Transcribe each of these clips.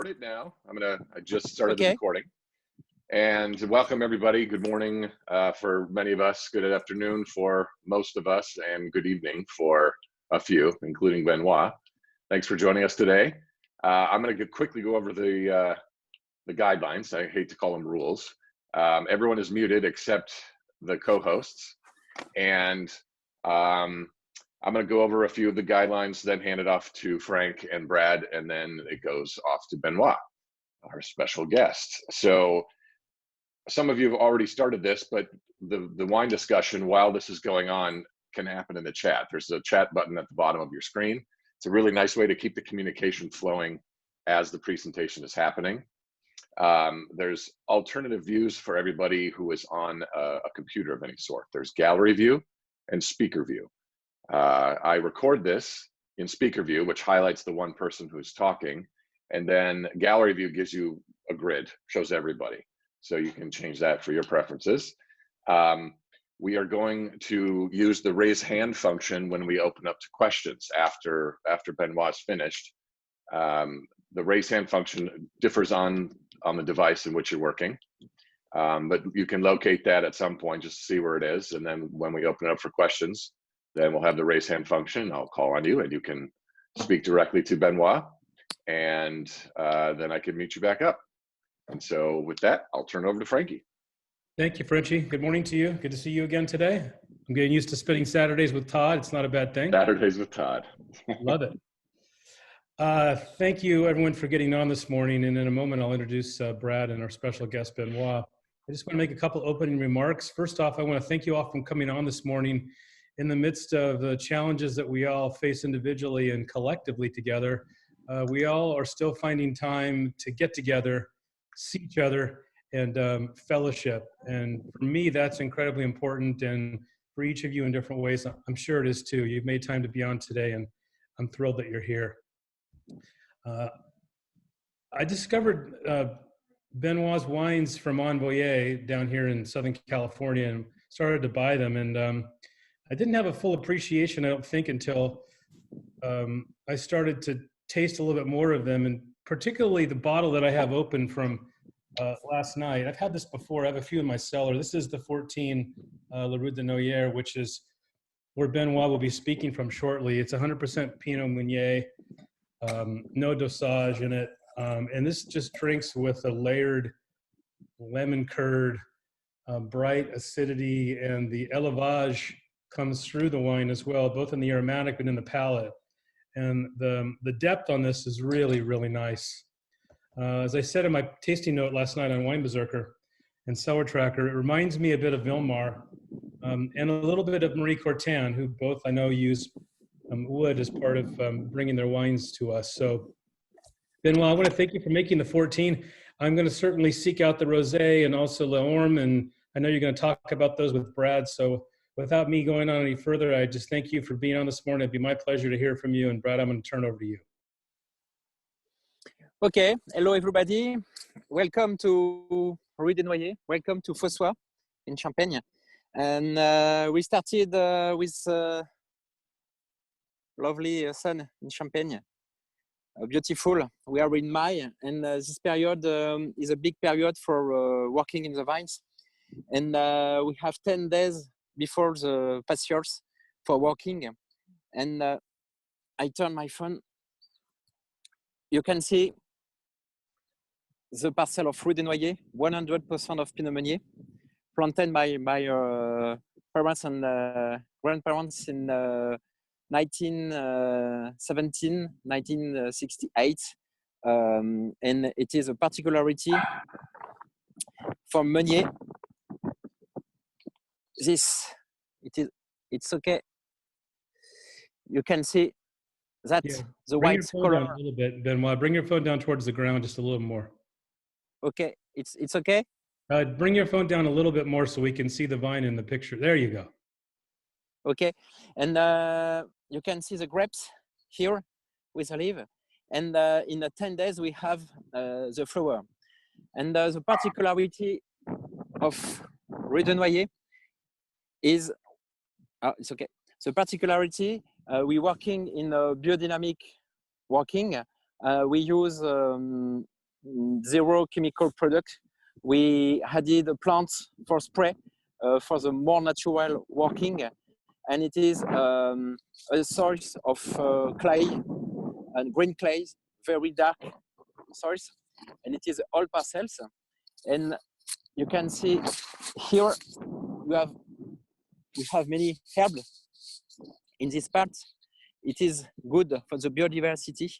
record it now. I just started the Okay. recording. And welcome everybody. Good morning for many of us, good afternoon for most of us, and good evening for a few, including Benoit. Thanks for joining us today. I'm going to quickly go over the guidelines. I hate to call them rules. Everyone is muted except the co-hosts. And I'm going to go over a few of the guidelines, then hand it off to Frank and Brad, and then it goes off to Benoit, our special guest. So some of you have already started this, but the wine discussion while this is going on can happen in the chat. There's a chat button at the bottom of your screen. It's a really nice way to keep the communication flowing as the presentation is happening. There's alternative views for everybody who is on a computer of any sort. There's gallery view and speaker view. I record this in speaker view, which highlights the one person who's talking, and then gallery view gives you a grid, shows everybody. So you can change that for your preferences. We are going to use the raise hand function when we open up to questions after Benoit's finished. The raise hand function differs on the device in which you're working, but you can locate that at some point just to see where it is. And then when we open it up for questions, then we'll have the raise hand function. I'll call on you and you can speak directly to Benoit, and then I can meet you back up. And so with that, I'll turn it over to Frankie. Thank you, Frenchie. Good morning to you. Good to see you again today. I'm getting used to spending Saturdays with Todd. It's not a bad thing. Saturdays with Todd. Love it. Thank you, everyone, for getting on this morning. And in a moment, I'll introduce Brad and our special guest, Benoit. I just want to make a couple opening remarks. First off, I want to thank you all for coming on this morning in the midst of the challenges that we all face individually and collectively together. We all are still finding time to get together, see each other, and fellowship. And for me, that's incredibly important. And for each of you in different ways, I'm sure it is too. You've made time to be on today, and I'm thrilled that you're here. I discovered Benoit's wines from Envoyer down here in Southern California and started to buy them. And I didn't have a full appreciation, I don't think, until I started to taste a little bit more of them, and particularly the bottle that I have open from last night. I've had this before. I have a few in my cellar. This is the 14 Le Roux de Noyer, which is where Benoit will be speaking from shortly. It's 100% Pinot Meunier, no dosage in it. And this just drinks with a layered lemon curd, bright acidity, and the élevage comes through the wine as well, both in the aromatic and in the palate. And the depth on this is really, really nice. As I said in my tasting note last night on Wine Berserker and Cellar Tracker, it reminds me a bit of Vilmar and a little bit of Marie Courtin, who both I know use wood as part of bringing their wines to us. So, Benoit, I want to thank you for making the 14. I'm going to certainly seek out the Rosé and also l'Orme, and I know you're going to talk about those with Brad. So without me going on any further, I just thank you for being on this morning. It'd be my pleasure to hear from you. And Brad, I'm going to turn over to you. Okay. Hello, everybody. Welcome to Rue des Noyers. Welcome to Fossois in Champagne. And we started with lovely sun in Champagne. Beautiful. We are in May, and this period is a big period for working in the vines. And we have 10 days before the pastures for working. And I turn my phone. You can see the parcel of Rue des Noyers, 100% of Pinot Meunier, planted by parents and grandparents in 1917, 1968. And it is a particularity for Meunier. It's okay. You can see that the white color. Down a little bit, Benoit. Bring your phone down towards the ground just a little more. Okay, it's okay. Bring your phone down a little bit more so we can see the vine in the picture. There you go. Okay, and you can see the grapes here with olive. And in 10 days we have the flower. And the particularity of Rue des Noyers is it's okay. The particularity, we're working in a biodynamic working We use zero chemical product. We added plants for spray for the more natural working, and it is a source of clay and green clays, very dark source, and it is all parcels. And you can see here we have many herbs in this part. It is good for the biodiversity,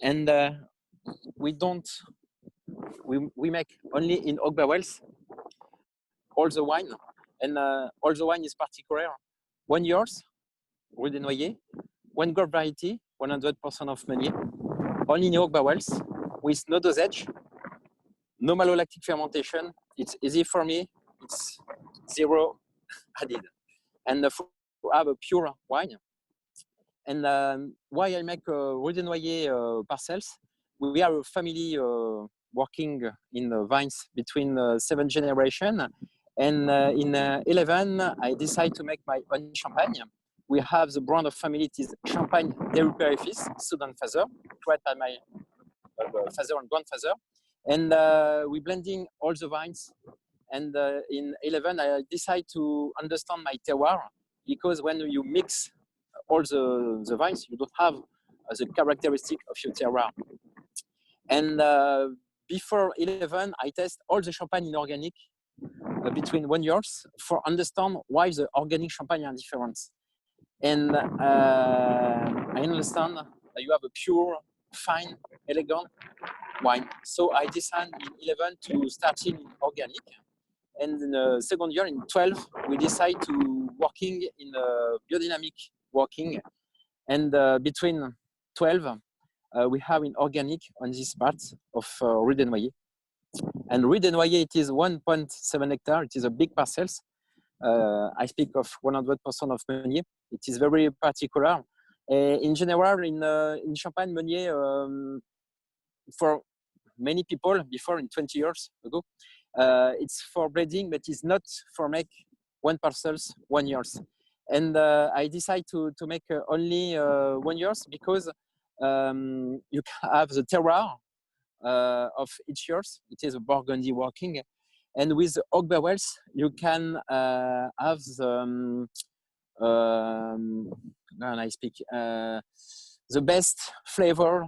and we make only in oak barrels all the wine, and all the wine is particular. 1 year, Rue des Noyers, one grape variety, 100% of Meunier, only in oak barrels, with no dosage, no malolactic fermentation. It's easy for me. It's zero added, and to have a pure wine. And why I make Rue des Noyers parcels? We are a family working in the vines between 7 generations. And in 11, I decided to make my own champagne. We have the brand of family, it is Champagne Déhu Southern Father, created by my father and grandfather. And we blending all the vines. And in 11, I decided to understand my terroir, because when you mix all the vines, you don't have the characteristic of your terroir. And before 11, I test all the champagne in organic between 1 year for understand why the organic champagne are different. And I understand you have a pure, fine, elegant wine. So I decided in 11 to start in organic. And in the second year, in 12, we decide to working in biodynamic working. And between 12, we have in organic on this part of Rue des Noyers. And Rue des Noyers, it is 1.7 hectares. It is a big parcels. I speak of 100% of Meunier. It is very particular. In general, in Champagne, Meunier, for many people before, in 20 years ago, it's for breeding, but it's not for make one parcels 1 year. And I decided to make only 1 year, because you have the terroir of each year. It is a Burgundy working, and with the oak barrels you can have the the best flavor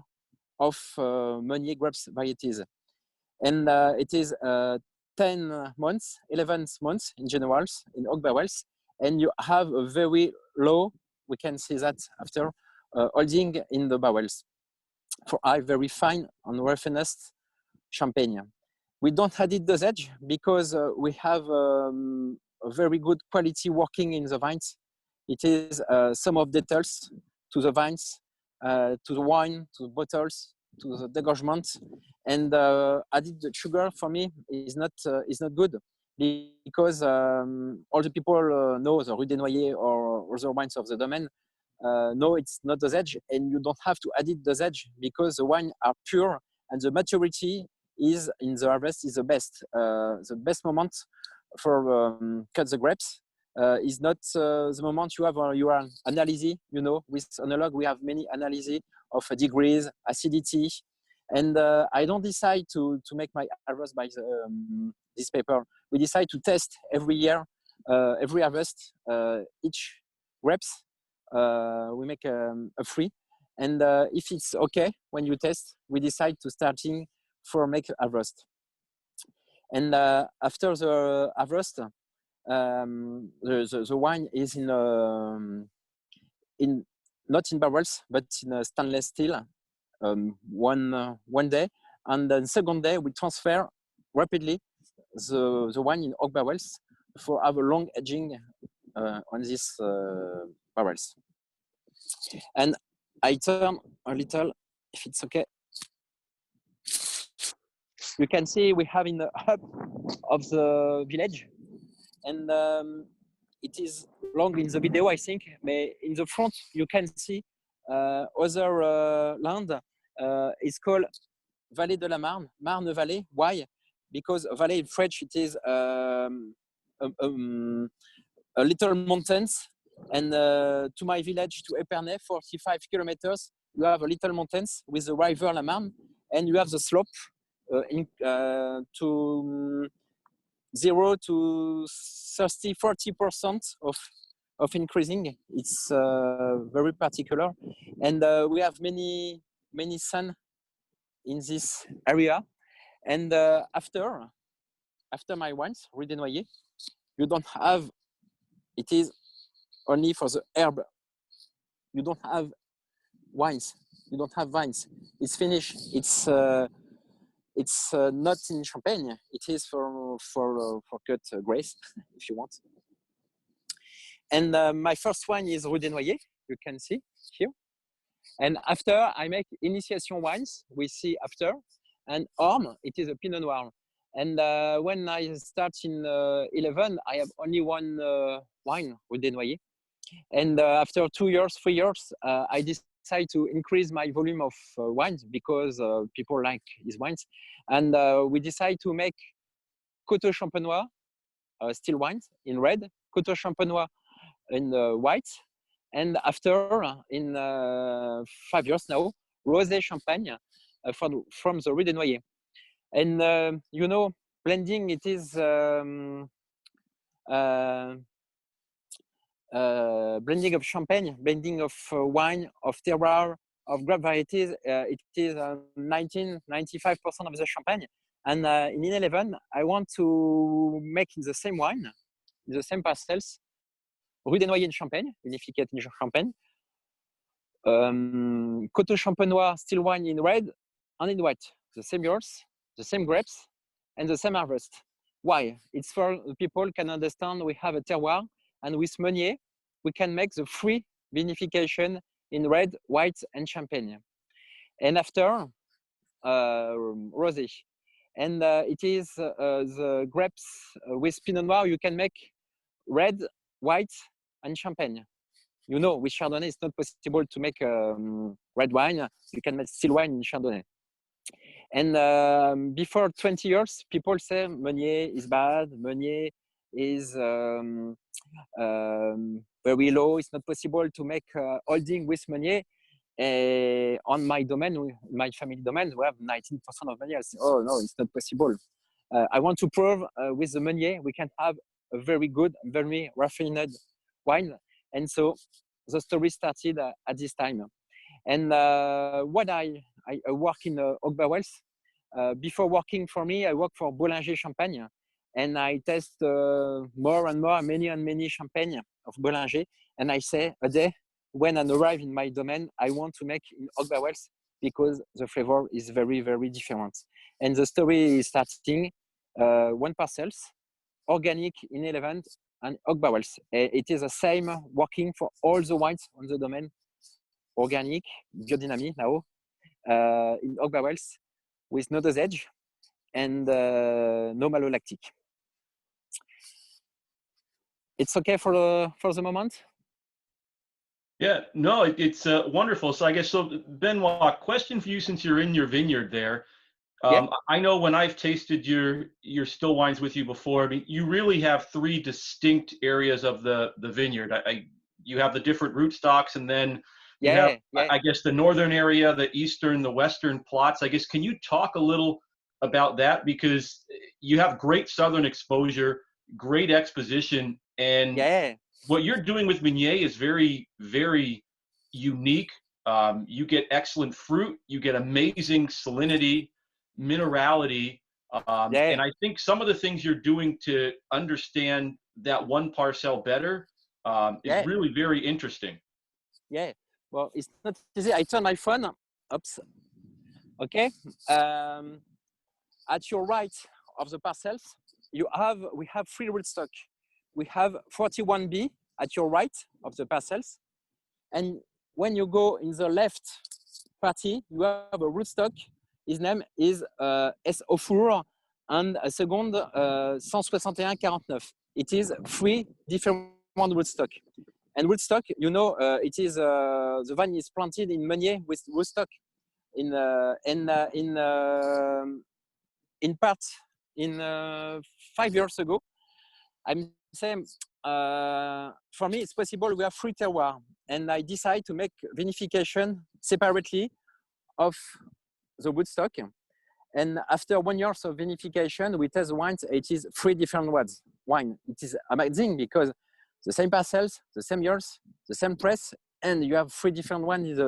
of Meunier grapes varieties. And it is 10 months, 11 months in general in oak barrels, and you have a very low, we can see that after, holding in the barrels for a very fine and refined champagne. We don't add it dosage because we have a very good quality working in the vines. It is some of details to the vines, to the wine, to the bottles, to the degorgement, and added sugar for me is not good, because all the people know the Rue des Noyers or other wines of the domain. No, it's not dosage, and you don't have to add it dosage because the wine are pure and the maturity is in the harvest is the best. The best moment for cut the grapes is not the moment you have your analysis. You know, with analog we have many analyses of degrees, acidity, and I don't decide to make my harvest by this paper. We decide to test every year, every harvest, each grapes. We make a free, and if it's okay when you test, we decide to starting for make harvest. And after the harvest, the wine is in not in barrels but in stainless steel. One day, and then second day we transfer rapidly the wine in oak barrels for have a long aging on these barrels. And I turn a little, if it's okay. You can see we have in the hub of the village, and it is long in the video, I think, but in the front you can see other land. It's called Vallée de la Marne, Marne Valley. Why? Because valley in French it is a little mountains, and to my village, to Épernay, 45 kilometers, you have a little mountains with the river La Marne, and you have the slope to 0 to 30, 40% of increasing. It's very particular, and we have many sun in this area. And after my wines, Rue des Noyers, you don't have. It is only for the herb. You don't have wines. You don't have vines. It's finished. It's not in Champagne. It is for cut grapes, if you want. And my first wine is Rue des Noyers. You can see here. And after I make initiation wines, we see after. And Orme, it is a Pinot Noir. And when I start in 11, I have only one wine, Rue des Noyers. And after 2 years, 3 years, I decided to increase my volume of wines because people like his wines. And we decided to make Coteau Champenois, still wines in red, Coteau Champenois in white. And after, in 5 years now, Rosé Champagne from the Rue des Noyers. And you know, blending, it is blending of champagne, blending of wine, of terroir, of grape varieties. It is 95% of the champagne. And in 11, I want to make in the same wine, in the same parcels, Rue des Noyers in Champagne, unified in Champagne, Coteau Champenois, still wine in red and in white, the same years, the same grapes, and the same harvest. Why? It's for people can understand we have a terroir, and with Meunier, we can make the free vinification in red, white, and champagne. And after, rosé. And it is the grapes with Pinot Noir, you can make red, white, and champagne. You know, with Chardonnay, it's not possible to make red wine. You can make still wine in Chardonnay. And before 20 years, people say Meunier is bad, Meunier is very low. It's not possible to make holding with Meunier. On my domain, my family domain, we have 19% of Meunier. I say, oh no, it's not possible. I want to prove with the Meunier, we can have a very good, very raffined wine. And so the story started at this time. And what I work in Oak Barrels. Before working for me, I work for Bollinger Champagne, and I test more and more, many champagne of Bollinger. And I say a day when I arrive in my domain, I want to make in Oak Barrels because the flavor is very, very different. And the story is starting one parcels, organic in 11 and Oak Barrels. It is the same working for all the wines on the domain, organic, biodynamic now in Oak Barrels, with no dosage and no malolactic. It's okay for the moment? Yeah, no, it's wonderful. So I guess, so Benoit, question for you since you're in your vineyard there. Yeah. I know when I've tasted your still wines with you before, I mean, you really have three distinct areas of the vineyard. You have the different rootstocks, and then you have, I guess, the northern area, the eastern, the western plots. I guess, can you talk a little about that? Because you have great southern exposure, great exposition, and what you're doing with Meunier is very, very unique. You get excellent fruit, you get amazing salinity, minerality, and I think some of the things you're doing to understand that one parcel better is really very interesting. Yeah. Well, it's not easy. I turn my phone. Oops. Okay. At your right of the parcels, we have three rootstock. We have 41B at your right of the parcels, and when you go in the left party, you have a rootstock. His name is S. Ofour, and a second 161-49. It is three different rootstock. And rootstock, you know, it is the vine is planted in Meunier with rootstock in part 5 years ago. I'm saying for me, it's possible. We have 3 terroirs, and I decide to make vinification separately of the woodstock. And after 1 year of vinification, we test wines. It is 3 different wine. It is amazing because the same parcels, the same years, the same press, and you have 3 different ones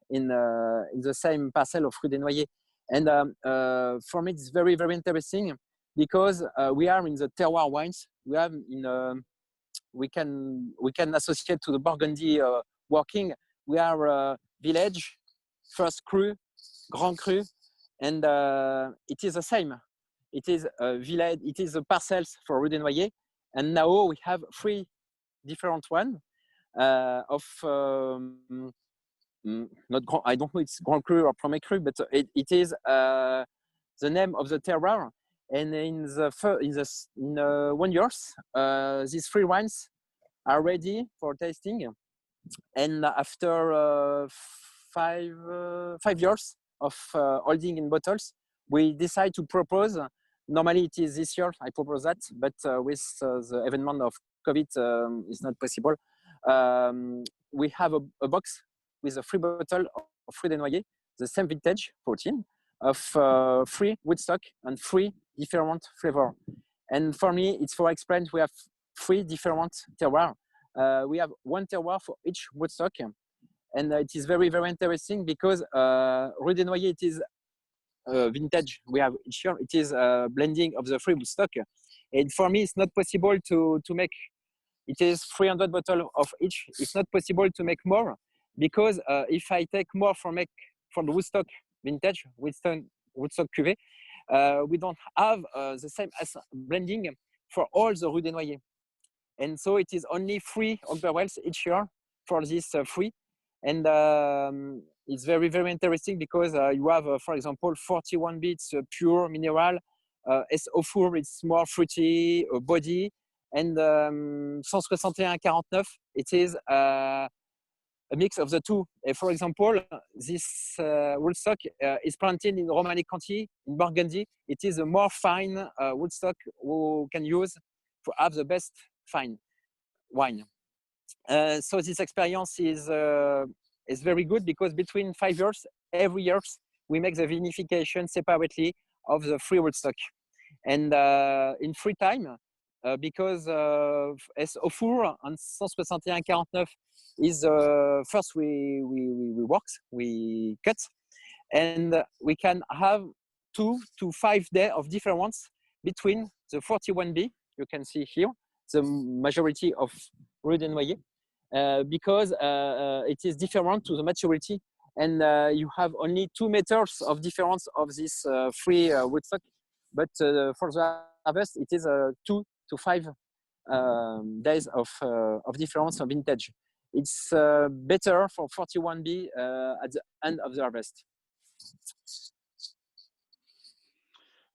in the same parcel of Rue des Noyers. And for me, it's very, very interesting because we are in the terroir wines. We have we can associate to the Burgundy working. We are village, first cru, grand cru, and it is the same. It is village. It is the parcels for Rue des Noyers, and now we have 3 different ones of. Not grand, I don't know it's Grand Cru or Premier Cru, but it is the name of the terroir. And in 1 year, these 3 wines are ready for tasting. And after 5 years of holding in bottles, we decide to propose. Normally it is this year, I propose that, but with the event of COVID, it's not possible. We have a box with a 3 bottle of Rue des Noyers, the same vintage, 14, of 3 woodstock and 3 different flavor. And for me, it's for explain, we have 3 different terroirs. We have 1 terroir for each woodstock. And it is very, very interesting because Rue des Noyers, it is vintage we have each year. It is a blending of the 3 woodstock. And for me, it's not possible to make, it is 300 bottles of each. It's not possible to make more. Because if I take more from the Woodstock vintage, Woodstock cuvée, we don't have the same blending for all the Rue des Noyers. And so it is only 3 oak barrels each year for this 3. And it's very, very interesting because you have, for example, 41 bits pure mineral, SO4, it's more fruity, body, and 161-49, it is a mix of the 2. For example, this woodstock is planted in Romanic County in Burgundy. It is a more fine woodstock we can use to have the best fine wine. So this experience is very good because between 5 years, every year, we make the vinification separately of the 3 woodstock. And in free time, because SO4 and 161-49 is first we cut, and we can have 2 to 5 days of difference between the 41B, you can see here, the majority of Rue des Noyers, because it is different to the maturity, and you have only 2 meters of difference of this 3 woodstock, but for the harvest it is 2 to 5 days of difference of vintage. It's better for 41B at the end of the harvest.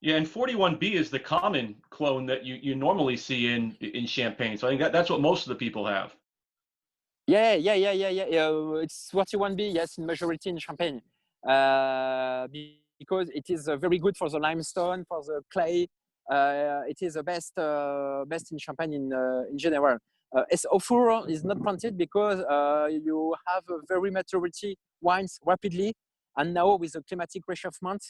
Yeah, and 41B is the common clone that you normally see in Champagne. So I think that's what most of the people have. Yeah. It's 41B, yes, in majority in Champagne, because it is very good for the limestone, for the clay. It is the best in Champagne in general. SO4 is not planted because you have very maturity wines rapidly, and now with the climatic reshapement,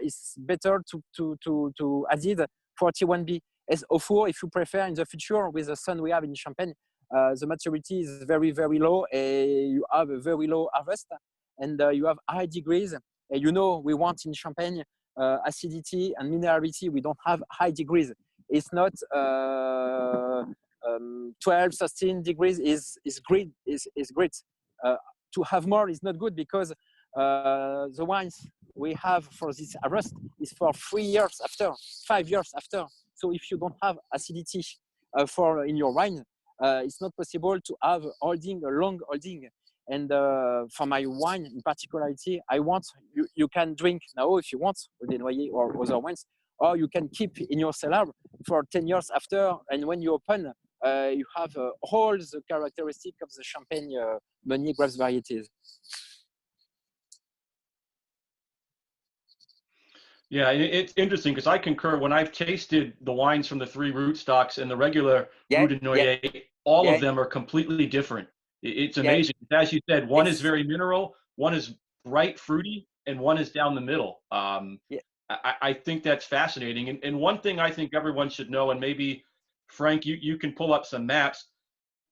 it's better to add 41B. SO4, if you prefer in the future with the sun we have in Champagne, the maturity is very, very low. You have a very low harvest, and you have high degrees. You know, we want in Champagne acidity and minerality. We don't have high degrees. It's not 12, 13 degrees is great. Is great. To have more is not good because the wines we have for this harvest is for 3 years after, 5 years after. So if you don't have acidity in your wine, it's not possible to have holding a long holding. And for my wine in particularity, I want you can drink now if you want Rue des Noyers or other wines, or you can keep in your cellar for 10 years after. And when you open, you have all the characteristics of the Champagne Meunier grapes varieties. Yeah, it's interesting because I concur. When I've tasted the wines from the 3 rootstocks and the regular Yeah, Roux de yeah, Noyer, all yeah, of them are completely different. It's yeah. amazing. As you said, one is It's very mineral, one is bright fruity, and one is down the middle. yeah, I think that's fascinating. And one thing I think everyone should know, and maybe Frank, you can pull up some maps.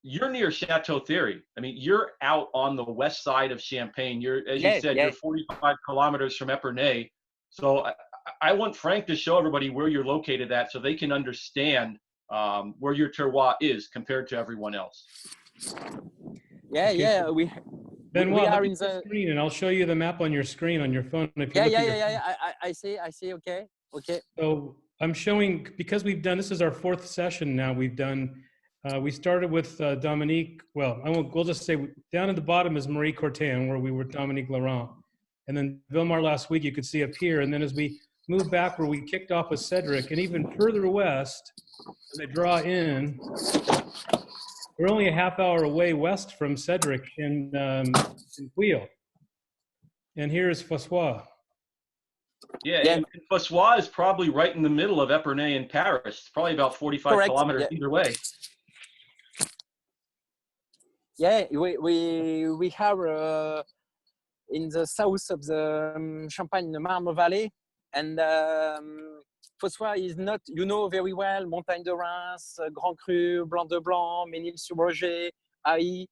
You're near Chateau Thierry. I mean, you're out on the west side of Champagne. You're, as you yeah, said, yeah. you're 45 kilometers from Epernay. So I want Frank to show everybody where you're located at so they can understand where your terroir is compared to everyone else. Yeah, Okay. yeah. We Benoit, are look in at the the. screen, and I'll show you the map on your screen on your phone. If you Yeah, look yeah, at yeah, your yeah, phone. yeah. I see. I see. Okay. Okay. So I'm showing, because we've done, this is our 4th session now. We've done, we started with Dominique. Well, we'll just say down at the bottom is Marie Courtin, where we were Dominique Laurent. And then Vilmar last week, you could see up here. And then as we move back, where we kicked off with Cedric, and even further west, as I draw in, we're only a half hour away west from Cedric in Wheel. And here's Fossois. Yeah, Yeah. and Fossois is probably right in the middle of Epernay and Paris. It's probably about 45 Correct. kilometers Yeah. either way. Yeah. We have in the south of the Champagne, the Marne Valley, and Fossois is not, you know very well, Montagne de Reims, Grand Cru, Blanc de Blanc, Ménil-sur-Roger, Haï,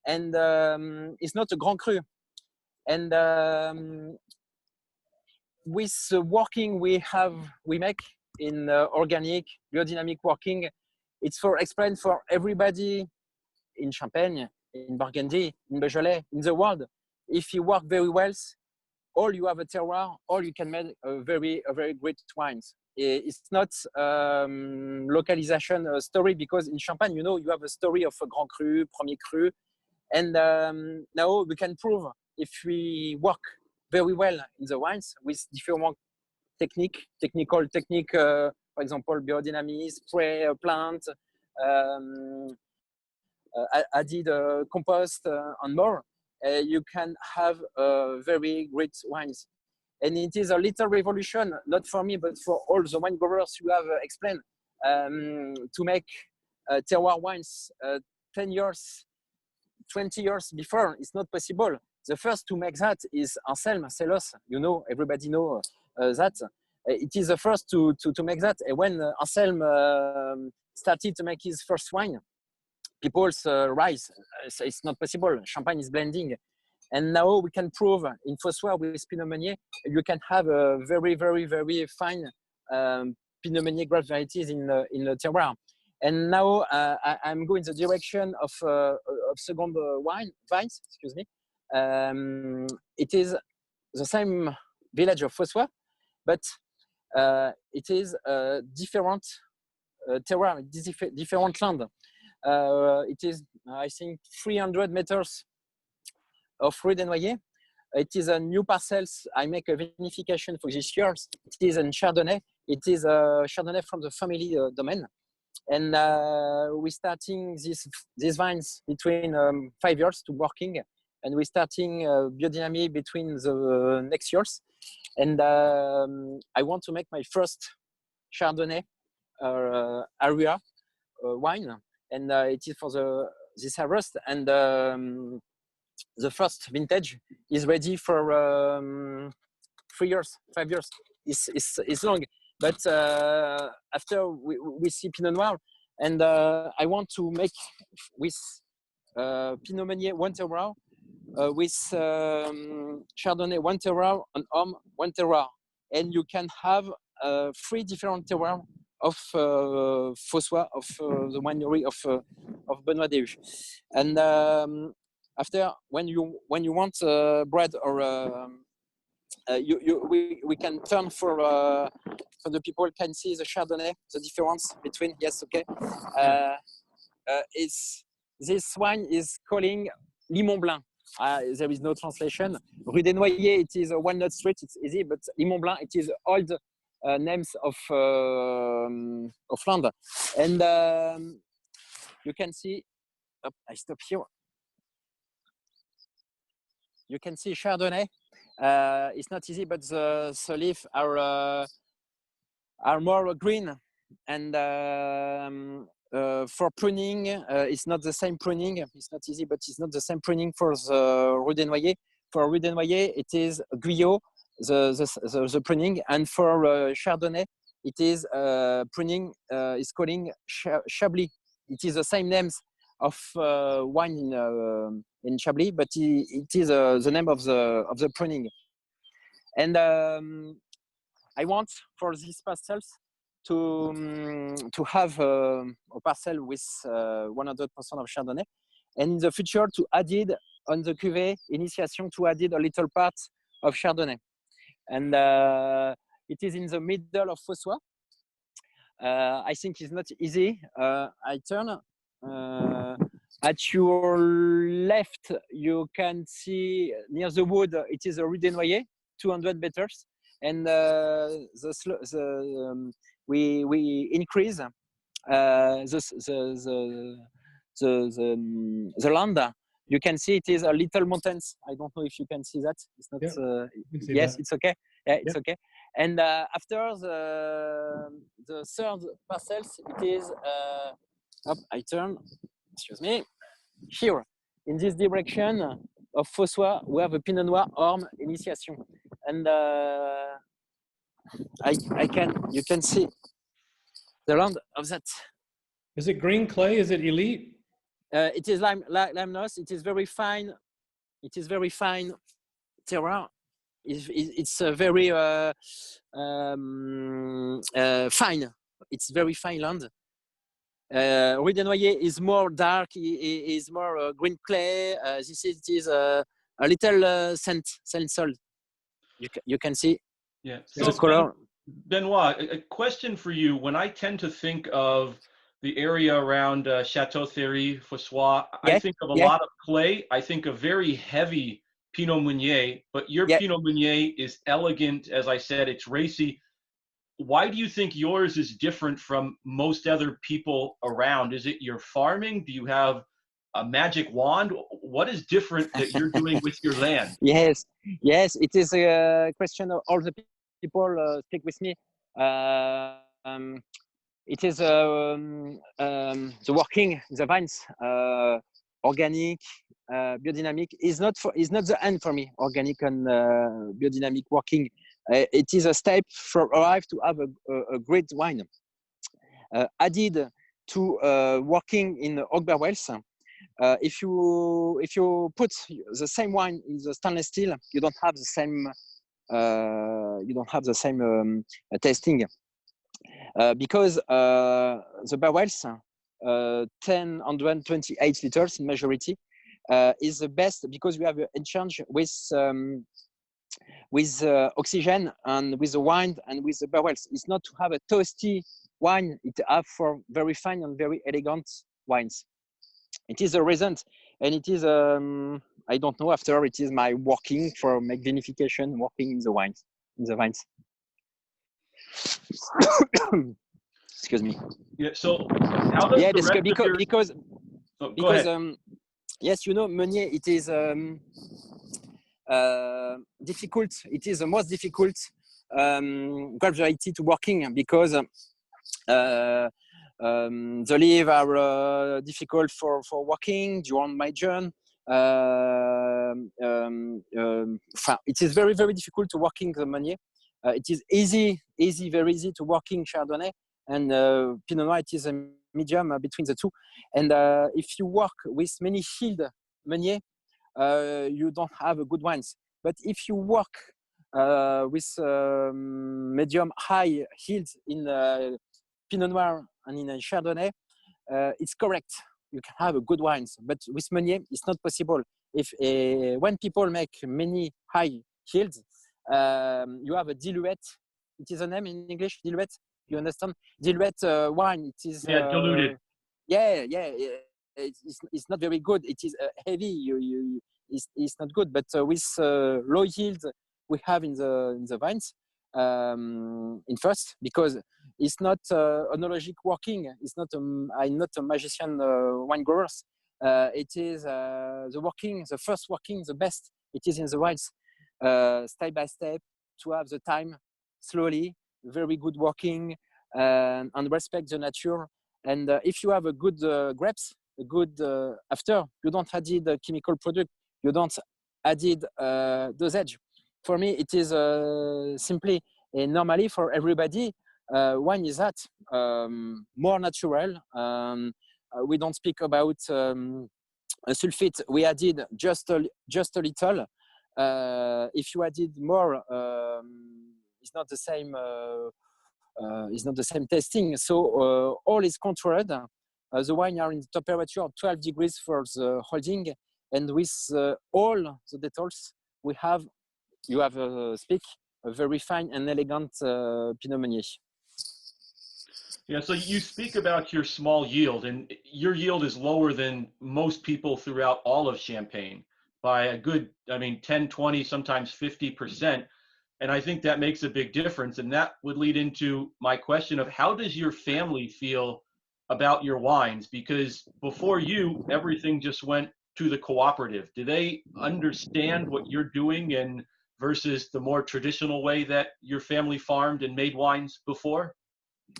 and it's not a Grand Cru. And with the working we make in organic, biodynamic working, it's for explain for everybody in Champagne, in Burgundy, in Beaujolais, in the world. If you work very well, or you have a terroir, or you can make a very great wines. It's not localization story, because in Champagne, you know, you have a story of a Grand Cru, Premier Cru, and now we can prove if we work very well in the wines with different technical technique, for example, biodynamics, spray plant, added compost and more, you can have very great wines. And it is a little revolution, not for me, but for all the wine growers you have explained, to make terroir wines 10 years, 20 years before. It's not possible. The first to make that is Anselme Selos. You know, everybody know that. It is the first to make that. And when Anselme started to make his first wine, people's rise. It's not possible. Champagne is blending. And now we can prove in Fossois with Pinot Meunier, you can have a very fine Pinot Meunier grape varieties in the terroir. And now I'm going the direction of second vines, excuse me. It is the same village of Fossois, but it is different terroir, different land. It is, I think, 300 meters of Rue des Noyers. It is a new parcels. I make a vinification for this year. It is in Chardonnay. It is a Chardonnay from the family domain. And we're starting these vines between 5 years to working. And we're starting biodynamic between the next years. And I want to make my first Chardonnay area wine. And it is for this harvest. And the first vintage is ready for 3 years, 5 years. It's long. But after we see Pinot Noir, and I want to make with Pinot Meunier 1 terroir, with Chardonnay 1 terroir, and Homme 1 terroir. And you can have 3 different terroirs of Fossois, of the winery of Benoit Dehu. And after, when you want bread or we can turn for the people can see the Chardonnay, the difference between, yes, okay. This wine is calling Limon Blanc. There is no translation. Rue des Noyers, it is a Walnut Street, it's easy, but Limon Blanc, it is old names of land. And you can see, I stop here. You can see Chardonnay. It's not easy, but the leaves are more green, and for pruning, it's not the same pruning. It's not easy, but it's not the same pruning for the Rue des Noyers. For Rue des Noyers, it is Guyot, the pruning, and for Chardonnay, it is pruning. Is calling Chablis. It is the same names of wine in Chablis, but it is the name of the pruning. And I want for these parcels to have a parcel with 100% of Chardonnay, and in the future to add it on the cuvée initiation, to add it a little part of Chardonnay. And it is in the middle of Fossois. I think it's not easy. I turn at your left. You can see near the wood. It is a Rue des Noyers, 200 meters, and we increase the land. You can see it is a little mountains. I don't know if you can see that. It's not. Yes, that. It's okay. Yeah, it's okay. And after the third parcels, it is. I turn. Excuse me. Here, in this direction of Fossois, we have a Pinot Noir Orme initiation, and you can see the land of that. Is it green clay? Is it elite? It is limeous. It is very fine. It is very fine terroir. It's very fine. It's very fine land. Rue des Noyers is more dark. Is more green clay. This is a little sand soil. You can see. Yeah. So the color. Benoit, a question for you. When I tend to think of the area around Chateau Thierry, Fossois, I think of a lot of clay. I think of very heavy Pinot Meunier, but your Pinot Meunier is elegant. As I said, it's racy. Why do you think yours is different from most other people around? Is it your farming? Do you have a magic wand? What is different that you're doing with your land? Yes, it is a question of all the people speak with me. It is the working the vines, organic, biodynamic is not the end for me. Organic and biodynamic working, it is a step for arrive to have a great wine. Added to working in oak barrels. If you put the same wine in the stainless steel, you don't have the same tasting. Because the barrels, 128 liters in majority, is the best because we have an exchange with oxygen and with the wine and with the barrels. It's not to have a toasty wine. It have for very fine and very elegant wines. It is a reason, and it is I don't know. After it is my working for make vinification, working in the vines. Excuse me. Yeah. So how does the rest because ahead. Yes, you know, Meunier, it is difficult. It is the most difficult grape variety to working because the leaves are difficult for working during my journey. It is very, very difficult to working the Meunier. It is very easy to working Chardonnay, and Pinot Noir, it is a medium between the two. And if you work with many field Meunier, you don't have a good wines. But if you work with medium high yields in Pinot Noir and in Chardonnay, it's correct. You can have a good wines. But with Meunier, it's not possible. If when people make many high yields, you have a diluate. It is a name in English, diluate. You understand? Diluate wine. It is diluted. It's not very good. It is heavy. It's not good. But with low yield, we have in the vines in first because it's not oenologic working. It's not. I'm not a magician wine growers. It is the first working, the best. It is in the vines. step by step, to have the time slowly, very good working, and respect the nature. And if you have a good grapes, a good after, you don't added a chemical product, you don't added dosage. For me, it is simply and normally for everybody, wine is that more natural. We don't speak about sulfate. We added just a little. If you added more, it's not the same. It's not the same tasting. So all is controlled. The wine are in the temperature of 12 degrees for the holding, and with all the details we have, you have speak a very fine and elegant Pinot Meunier. Yeah, so you speak about your small yield, and your yield is lower than most people throughout all of Champagne by a good, 10, 20, sometimes 50%. And I think that makes a big difference. And that would lead into my question of how does your family feel about your wines? Because before you, everything just went to the cooperative. Do they understand what you're doing and versus the more traditional way that your family farmed and made wines before?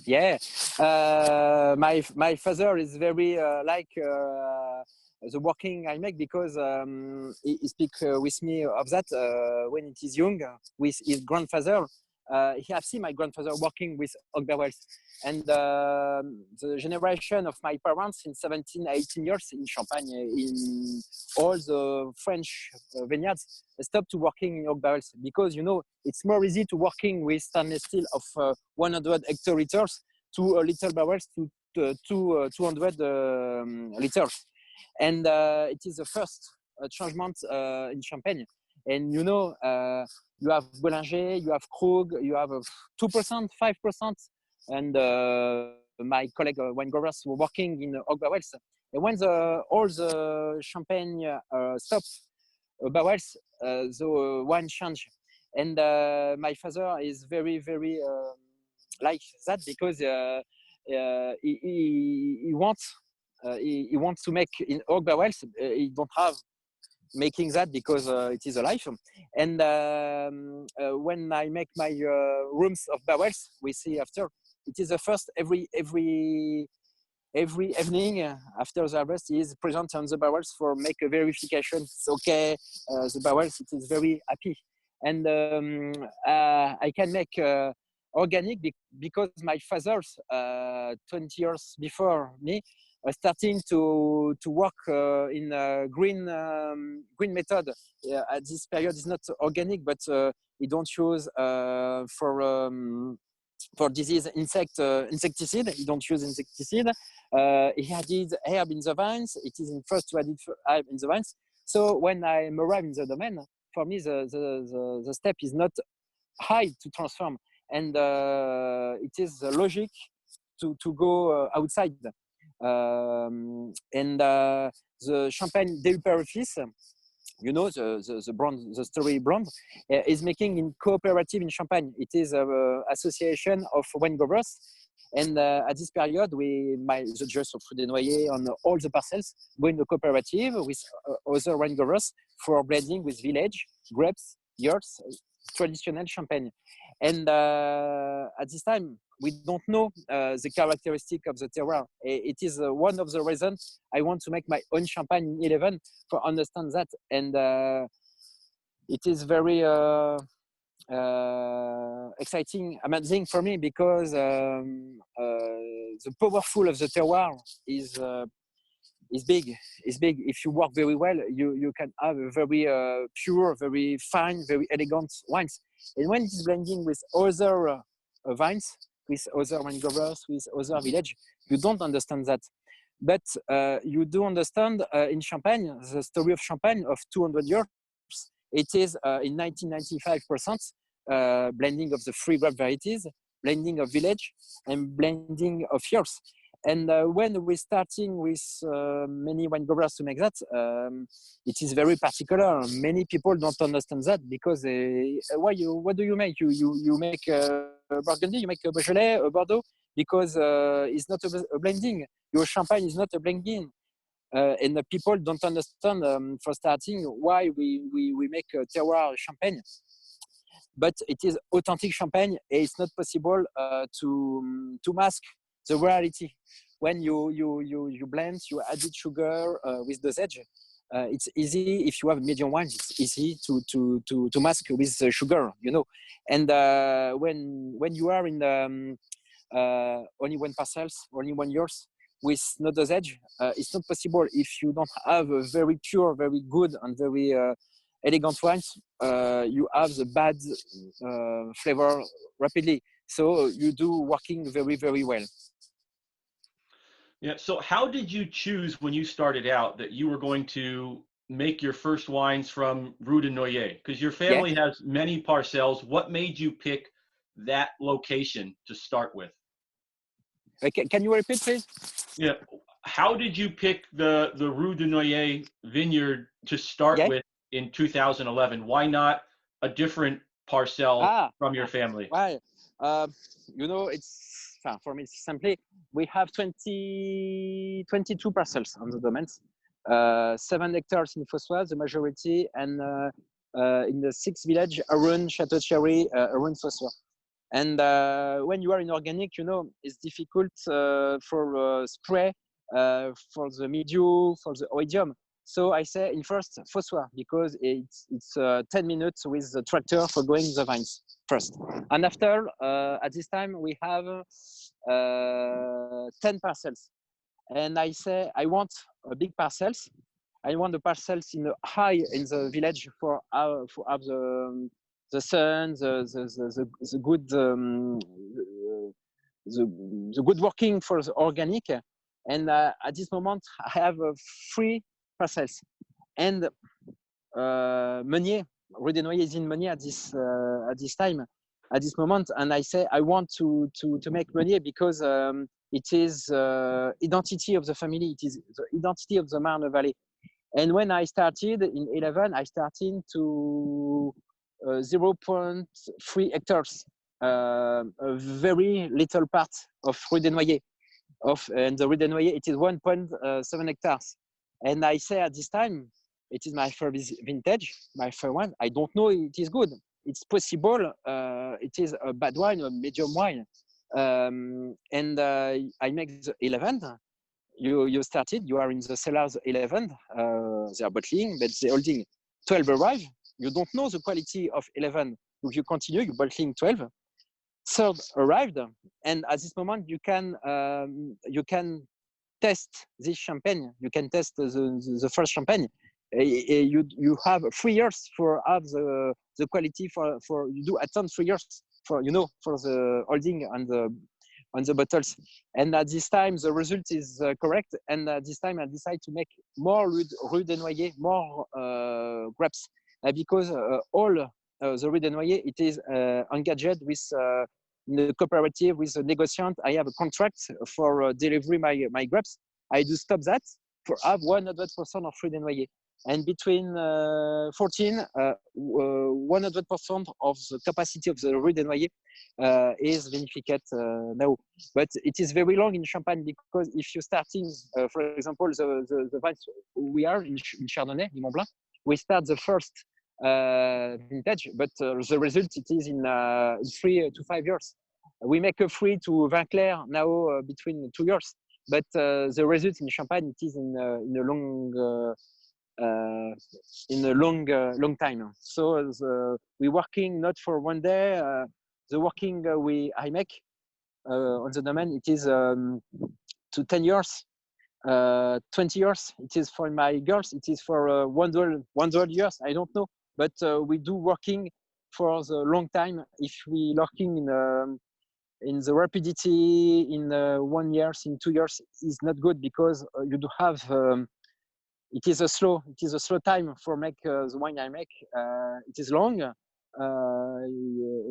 Yeah, my father is very like the working I make because he speak with me of that when it is young with his grandfather. He have seen my grandfather working with oak barrels, and the generation of my parents in 17, 18 years in Champagne, in all the French vineyards, stopped to working in oak barrels because, you know, it's more easy to working with stainless steel of 100 hectoliters to little barrels to 200 liters. And it is the first changement in Champagne. And, you know, you have Bollinger, you have Krug, you have 2%, 5%, and my colleague wine growers were working in oak barrels. And when all the Champagne stops barrels, the wine change. And my father is very, very like that because he wants to make in oak barrels. He don't have making that because it is a life. And when I make my rooms of barrels, we see after, it is the first every evening after the harvest is present on the barrels for make a verification. It's okay, the barrels, it is very happy. And I can make organic because my father's 20 years before me starting to work in green method. At this period, it's not organic, but we don't use for disease insecticide. You don't use insecticide. He added herb in the vines. It is in first to add herb in the vines. So when I arrive in the domain, for me the step is not high to transform, and it is logic to go outside. And the Champagne Déhu, you know, the brand, the story brand, is making in cooperative in Champagne. It is an association of wine growers. And at this period, the judges of Desnoyers on all the parcels go in the cooperative with other wine growers for blending with village, grapes, years, traditional Champagne. And at this time, we don't know the characteristic of the terroir. It is one of the reasons I want to make my own Champagne in 11 for understand that. And it is very exciting, amazing for me because the powerful of the terroir is big. It's big. If you work very well, you can have a very pure, very fine, very elegant wines. And when it is blending with other vines, with other wine growers, with other village, you don't understand that. But you do understand in Champagne, the story of Champagne of 200 years. It is in 1995% blending of the free grape varieties, blending of village, and blending of years. And when we're starting with many wine growers to make that, it is very particular. Many people don't understand that because what do you make? You make Burgundy, you make a Beaujolais, a Bordeaux, because it's not a blending. Your Champagne is not a blending. and the people don't understand for starting why we make terroir champagne. But it is authentic champagne, and it's not possible to mask the reality. When you blend, you added sugar with dosage. It's easy if you have medium wine. It's easy to mask with sugar, you know. And when you are in the only one parcels, only 1 year with no dosage, it's not possible. If you don't have a very pure, very good, and very elegant wines, you have the bad flavor rapidly. So you do working very, very well. Yeah. So how did you choose when you started out that you were going to make your first wines from Rue de Noyer? Because your family has many parcels. What made you pick that location to start with? Can you repeat, please? Yeah. How did you pick the Rue de Noyer vineyard to start with in 2011? Why not a different parcel from your family? Why? You know, it's for me, it's simply we have 22 parcels on the domains, 7 hectares in Fossois, the majority, and in the 6 villages around Château Thierry, around Fossois. And when you are in organic, you know, it's difficult for spray, for the mildew, for the oidium. So I say in first Fossois, because it's 10 minutes with the tractor for going the vines first. And after, at this time, we have 10 parcels. And I say, I want big parcels. I want the parcels in the high in the village for have the sun, the good the good working for the organic. And at this moment, I have 3 parcels. And Meunier, Rue des Noyers is in Meunier at this time, at this moment. And I say I want to make Meunier because it is identity of the family. It is the identity of the Marne Valley. And when I started in 11, I started to 0.3 hectares, a very little part of Rue des Noyers. And the Rue des Noyers, it is 1.7 hectares. And I say at this time, it is my first vintage, my first one. I don't know it is good. It's possible. It is a bad wine, a medium wine. And I make the 11th. You started, you are in the cellars 11, they are bottling, but they're holding 12 arrive. You don't know the quality of 11. If you continue, you're bottling 12. Third arrived, and at this moment, you can test this champagne. You can test the first champagne. You have 3 years for have the quality for you do attend 3 years for for the holding on the bottles. And at this time, the result is correct. And at this time, I decide to make more Rue des Noyers, more grapes, because all the Rue des Noyers, it is engaged with the cooperative, with the negotiant. I have a contract for delivery my grapes. I do stop that for have 100% of Rue des Noyers. And between 14, 100% of the capacity of the Rue des Noyers is vinified now. But it is very long in Champagne, because if you're starting, for example, the vines we are in Chardonnay, in Mont Blanc, we start the first vintage, but the result it is in 3 to 5 years. We make a 3 to vin clair now between 2 years, but the result in Champagne it is in a long time. So we working not for one day. The working I make on the domain it is to 10 years, 20 years. It is for my girls. It is for 100 years. I don't know, but we do working for the long time. If we working in the rapidity in 1 year, in 2 years is not good, because you do have. It is a slow time for make the wine I make. It is long.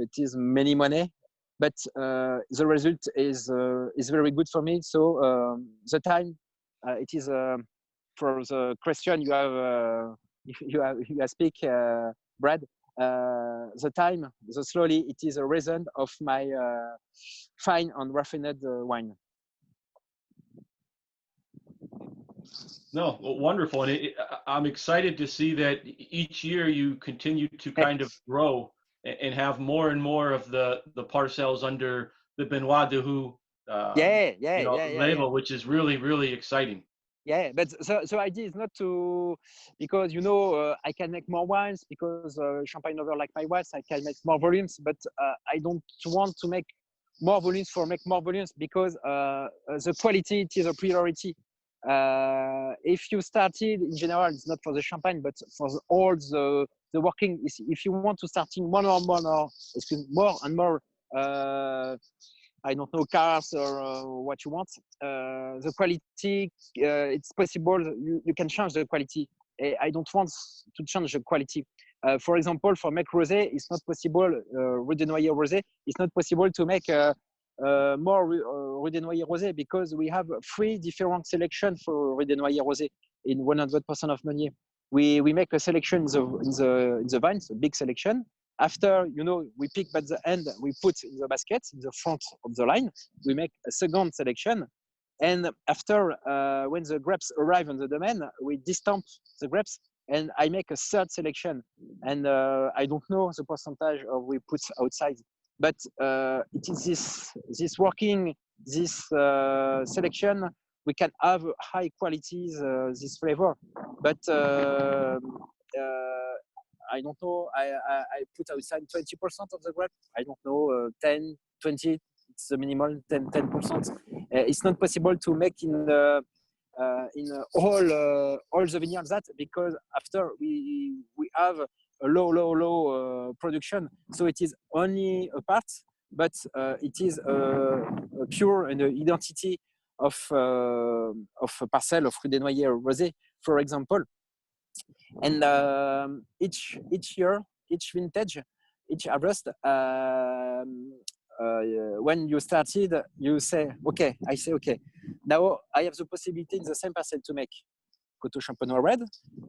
It is many money, but the result is very good for me. So the time it is for the question you have speak, Brad. The time, the slowly, it is a reason of my fine and raffined wine. No, wonderful. And I'm excited to see that each year you continue to kind of grow and have more and more of the parcels under the Benoit Dehu label, which is really, really exciting. Yeah, but the idea is not to, because I can make more wines because champagne lover like my wife, I can make more volumes, but I don't want to make more volumes for make more volumes because the quality it is a priority. If you started in general, it's not for the champagne, but for all the working. If you want to start in more and more. I don't know, cars or what you want. The quality, it's possible. You can change the quality. I don't want to change the quality. For example, for make rosé, it's not possible. Rue de Noyer rosé, it's not possible to make more Rue de Noyer rosé because we have 3 different selections for Rue de Noyer rosé in 100% of Meunier. We make a selection in the vines, a big selection. After, we pick at the end, we put in the basket, in the front of the line, we make a second selection. And after, when the grapes arrive on the domain, we distamp the grapes and I make a third selection. And I don't know the percentage of we put outside, but it is this working, this selection, we can have high qualities, this flavor, but I don't know. I put outside 20% of the grape. I don't know, 10, 20. It's the minimum 10%. It's not possible to make in all the vineyards that because after we have a low production. So it is only a part, but it is a pure and identity of a parcel of Rue des Noyers rosé, for example. And each year, each vintage, each harvest, when you started, you say, okay, I say, okay, now I have the possibility in the same parcel to make Coteau Champenois red,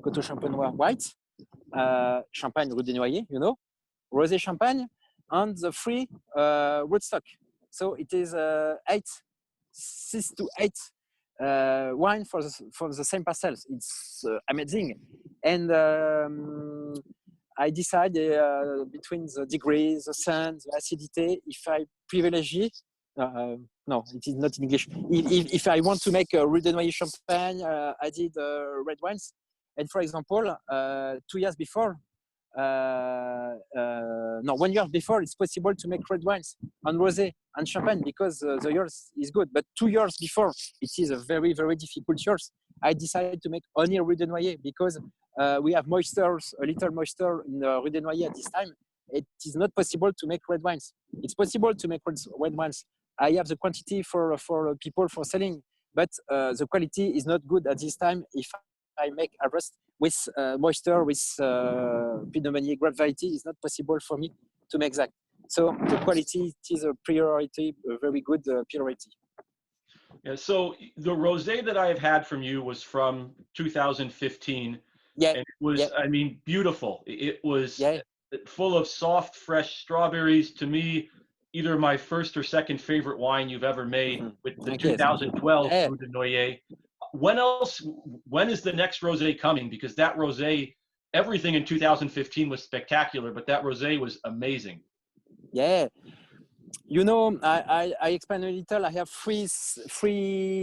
Coteau Champenois white, Champagne Rue des Noyers, Rosé Champagne, and the 3 rootstock. So it is 6 to 8 wine for the same parcels. It's amazing. And I decide between the degrees, the sun, the acidity, if I privilege, no, it is not in English. If I want to make a Rue des Noyers champagne, I did red wines. And for example, 2 years before, 1 year before, it's possible to make red wines and rosé and champagne because the years is good. But 2 years before, it is a very, very difficult years. I decided to make only Rue des Noyers because we have moistures, a little moisture in Rue des Noyers at this time. It is not possible to make red wines. It's possible to make red wines. I have the quantity for people for selling, but the quality is not good at this time. If I make harvest with moisture, with Pinot Meunier grape variety, it's not possible for me to make that. So the quality is a priority, a very good priority. Yeah, so the rosé that I have had from you was from 2015. Yeah. And it was, I mean, beautiful. It was full of soft, fresh strawberries. To me, either my first or second favorite wine you've ever made with the 2012 Rue de Noyers. When is the next rosé coming? Because that rosé, everything in 2015 was spectacular, but that rosé was amazing. Yeah. I explained a little. I have free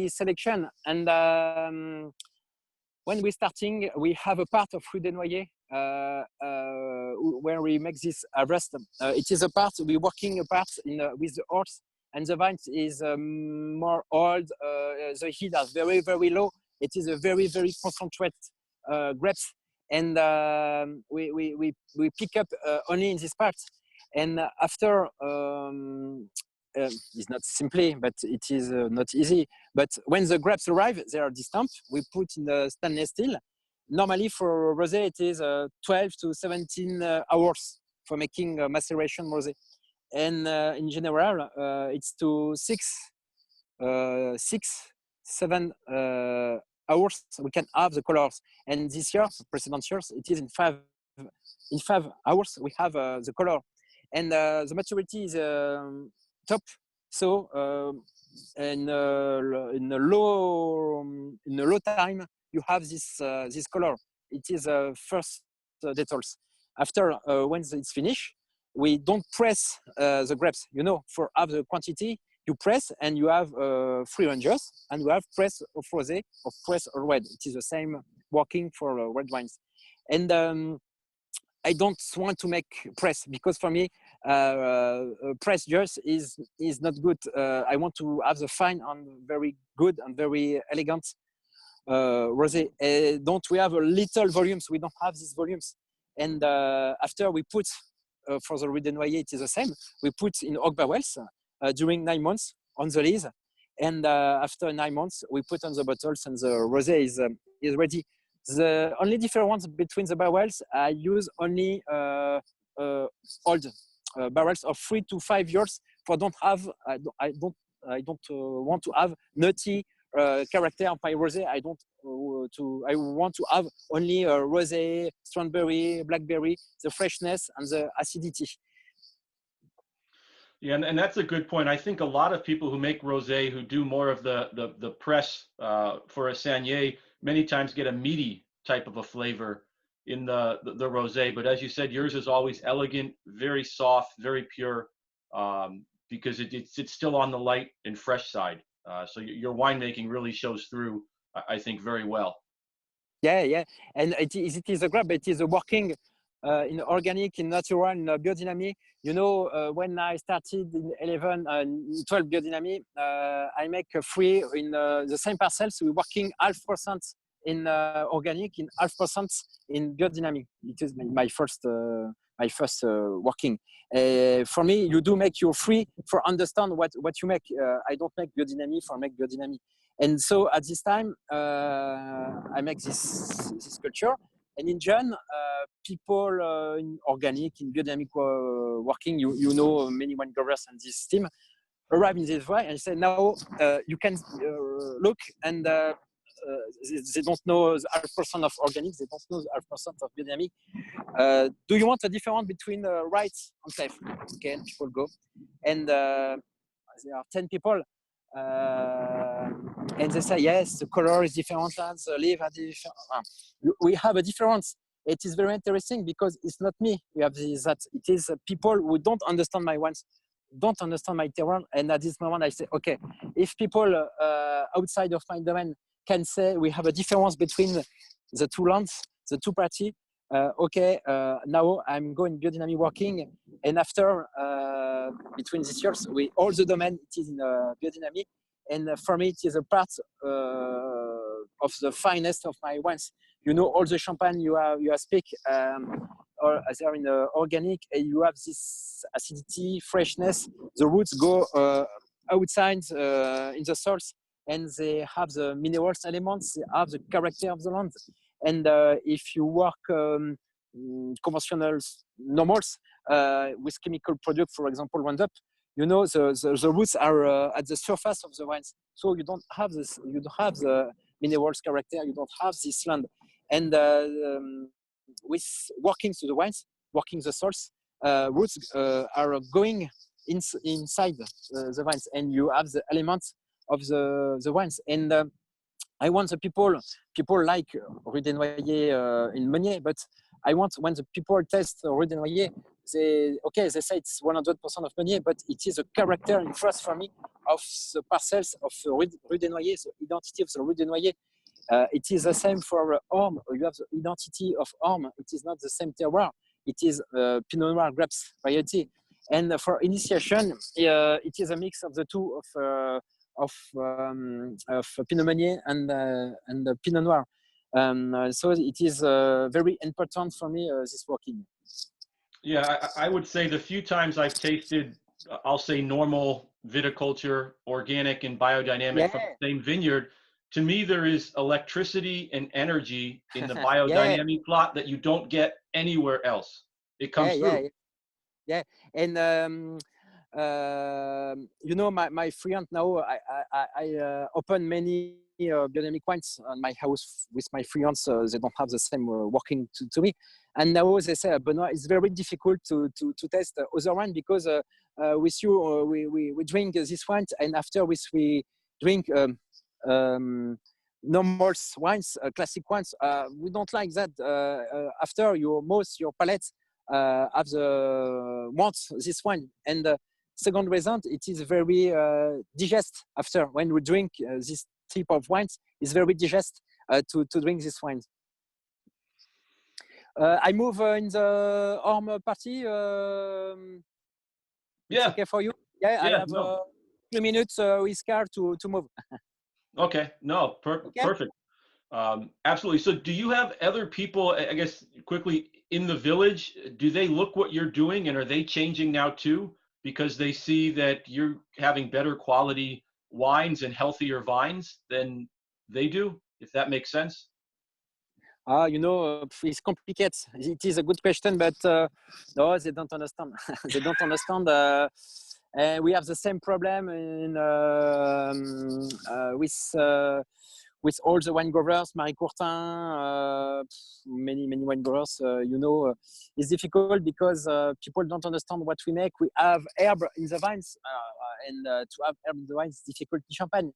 selection, and when we're starting, we have a part of Rue des Noyers where we make this harvest. It is a part we're working a part with the horse, and the vines is more old. The heat are very, very low. It is a very, very concentrated grapes, and we pick up only in this part. And after, it's not simply, but it is not easy. But when the grapes arrive, they are distamped. We put in the stainless steel. Normally for rosé, it is 12 to 17 hours for making maceration rosé. And in general, it's to 7 hours we can have the colors. And this year, precedent years, it is in 5 hours we have the color. And the maturity is top. So in a low time, you have this color. It is first details. After when it's finished, we don't press the grapes. You know, for have the quantity, you press and you have 3 ranges, and you have press of rosé or press or red. It is the same working for red wines. And I don't want to make press, because for me, press just is not good. I want to have the fine and very good and very elegant rosé. Don't we have a little volumes? We don't have these volumes. And after we put for the Rue des Noyers, it is the same. We put in oak barrels during 9 months on the lees, and after 9 months we put on the bottles, and the rosé is ready. The only difference between the barrels, I use only old barrels of 3 to 5 years. For I don't want to have nutty character of my rosé. I want to have only rosé, strawberry, blackberry, the freshness and the acidity. Yeah, and that's a good point. I think a lot of people who make rosé, who do more of the press for a Saignée, many times get a meaty type of a flavor in the rosé. But as you said, yours is always elegant, very soft, very pure, because it's still on the light and fresh side. So your winemaking really shows through, I think, very well. Yeah, and it is a grab. It is a working in organic, in natural, in biodynamic. You know, when I started in 12 biodynamic, I make 3 in the same parcels. We're working 0.5% in organic, in 0.5% in biodynamic. It is my first working. For me, you do make your free for understand what you make. I don't make biodynamic for make biodynamic. And so at this time, I make this culture. And in June, people in organic, in biodynamic working, you know, many wine growers and this team arrive in this way and say, now you can look, and they don't know the 0.5% of organic, they don't know the 0.5% of biodynamic. Do you want a difference between right and safe? Okay, and people go. And there are 10 people. And they say, yes, the color is different, the leaf are different. We have a difference. It is very interesting because it's not me. We have that. It is people who don't understand my wines, don't understand my terroir. And at this moment, I say, okay, if people outside of my domain can say we have a difference between the two lands, the two parties, okay, now I'm going biodynamic working, and after between these years, we all the domain it is in biodynamic, and for me it is a part of the finest of my wines. You know, all the champagne you speak, or they are in organic, and you have this acidity, freshness. The roots go outside in the soils, and they have the minerals elements. They have the character of the land. And if you work conventional normals with chemical product, for example, Roundup, you know the roots are at the surface of the wines, so you don't have this. You don't have the minerals character. You don't have this land. And with working to the wines, working the soils, roots are going inside the wines, and you have the elements of the wines. And I want the people like Rue des Noyers in Meunier, but I want when the people taste Rue des Noyers, they say it's 100% of Meunier, but it is a character in first for me of the parcels of Rue des Noyers, the identity of the Rue des Noyers. It is the same for Orme. You have the identity of Orme. It is not the same terroir. It is Pinot Noir grapes variety. And for initiation, it is a mix of the two of Pinot Meunier and Pinot Noir. So it is very important for me, this working. Yeah, I would say the few times I've tasted, I'll say normal viticulture, organic and biodynamic from the same vineyard, to me there is electricity and energy in the biodynamic plot that you don't get anywhere else. It comes through. Yeah, and you know, my friend now, I open many biodynamic wines on my house with my friends. They don't have the same working to me, and now they say Benoit, it's very difficult to test other wine because with you, we drink this wine, and after we drink normal wines, classic wines. We don't like that. After your palate have the wants this wine, and second reason, it is very digest after when we drink this type of wines. It's very digest to drink this wine. I move in the home party. It's Yeah. okay for you? Yeah, I have 3 minutes with car to move. Okay. No, Okay. Perfect. Absolutely. So do you have other people, I guess, quickly in the village, do they look what you're doing, and are they changing now too? Because they see that you're having better quality wines and healthier vines than they do, if that makes sense? It's complicated. It is a good question, but no, they don't understand. They don't understand. And we have the same problem with all the wine growers, Marie Courtin, many wine growers. It's difficult because people don't understand what we make. We have herb in the vines, and to have herb in the vines is difficult in Champagne.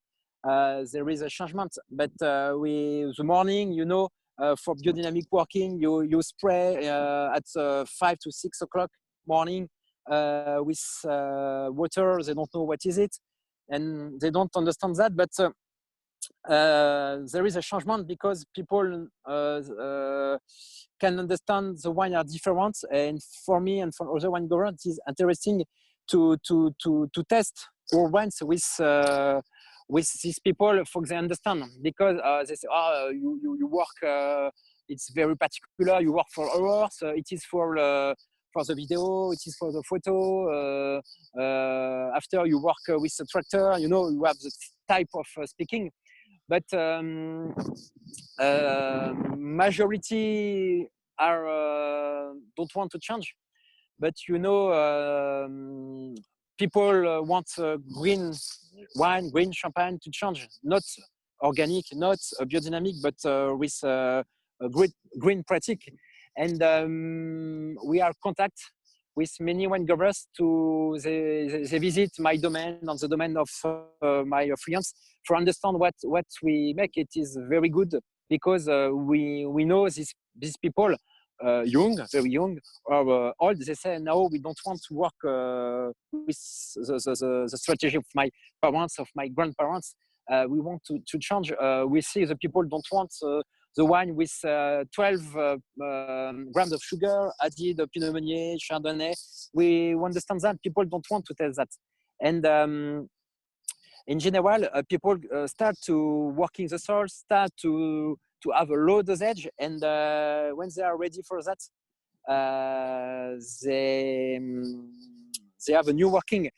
There is a changement, but the morning, for biodynamic working, you spray at 5 to 6 o'clock morning with water. They don't know what is it, and they don't understand that. But there is a changement because people can understand the wine are different. And for me and for other wine growers, it is interesting to test our wines with these people, for they understand, because they say, you work, it's very particular, you work for hours, it is for the video, it is for the photo, after you work with the tractor, you have the type of speaking, but majority are don't want to change, but people want green wine, green champagne to change, not organic, not biodynamic, but with a green practice. And we are contact with many wine growers they visit my domain on the domain of my friends for understand what we make. It is very good because we know these people very young or old. They say no, we don't want to work with the strategy of my parents, of my grandparents. We want to change. We see the people don't want the wine with 12 grams of sugar, added Pinot Meunier, Chardonnay. We understand that people don't want to tell that. And in general, people start to working the soil, start to have a low dosage, and when they are ready for that, they have a new working.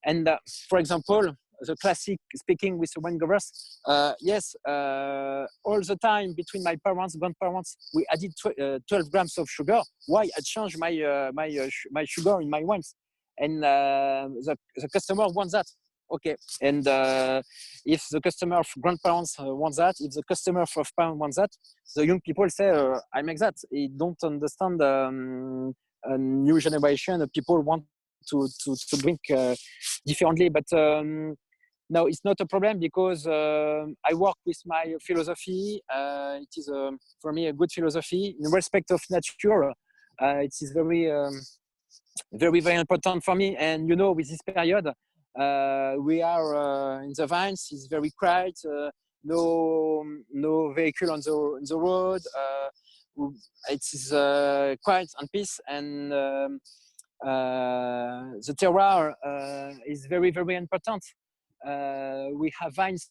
And for example, the classic speaking with wine growers, yes, all the time between my parents, grandparents, we added 12 grams of sugar. Why I change my sugar in my wines? And the customer wants that. Okay, and if the customer of grandparents wants that, if the customer of parents wants that, the young people say, I make that. They don't understand a new generation of people want to drink differently. But no, it's not a problem because I work with my philosophy. It is for me a good philosophy in respect of nature. It is very, very important for me. And with this period, we are in the vines. It's very quiet. No vehicle on the road. It is quiet and peace, and the terroir is very, very important. We have vines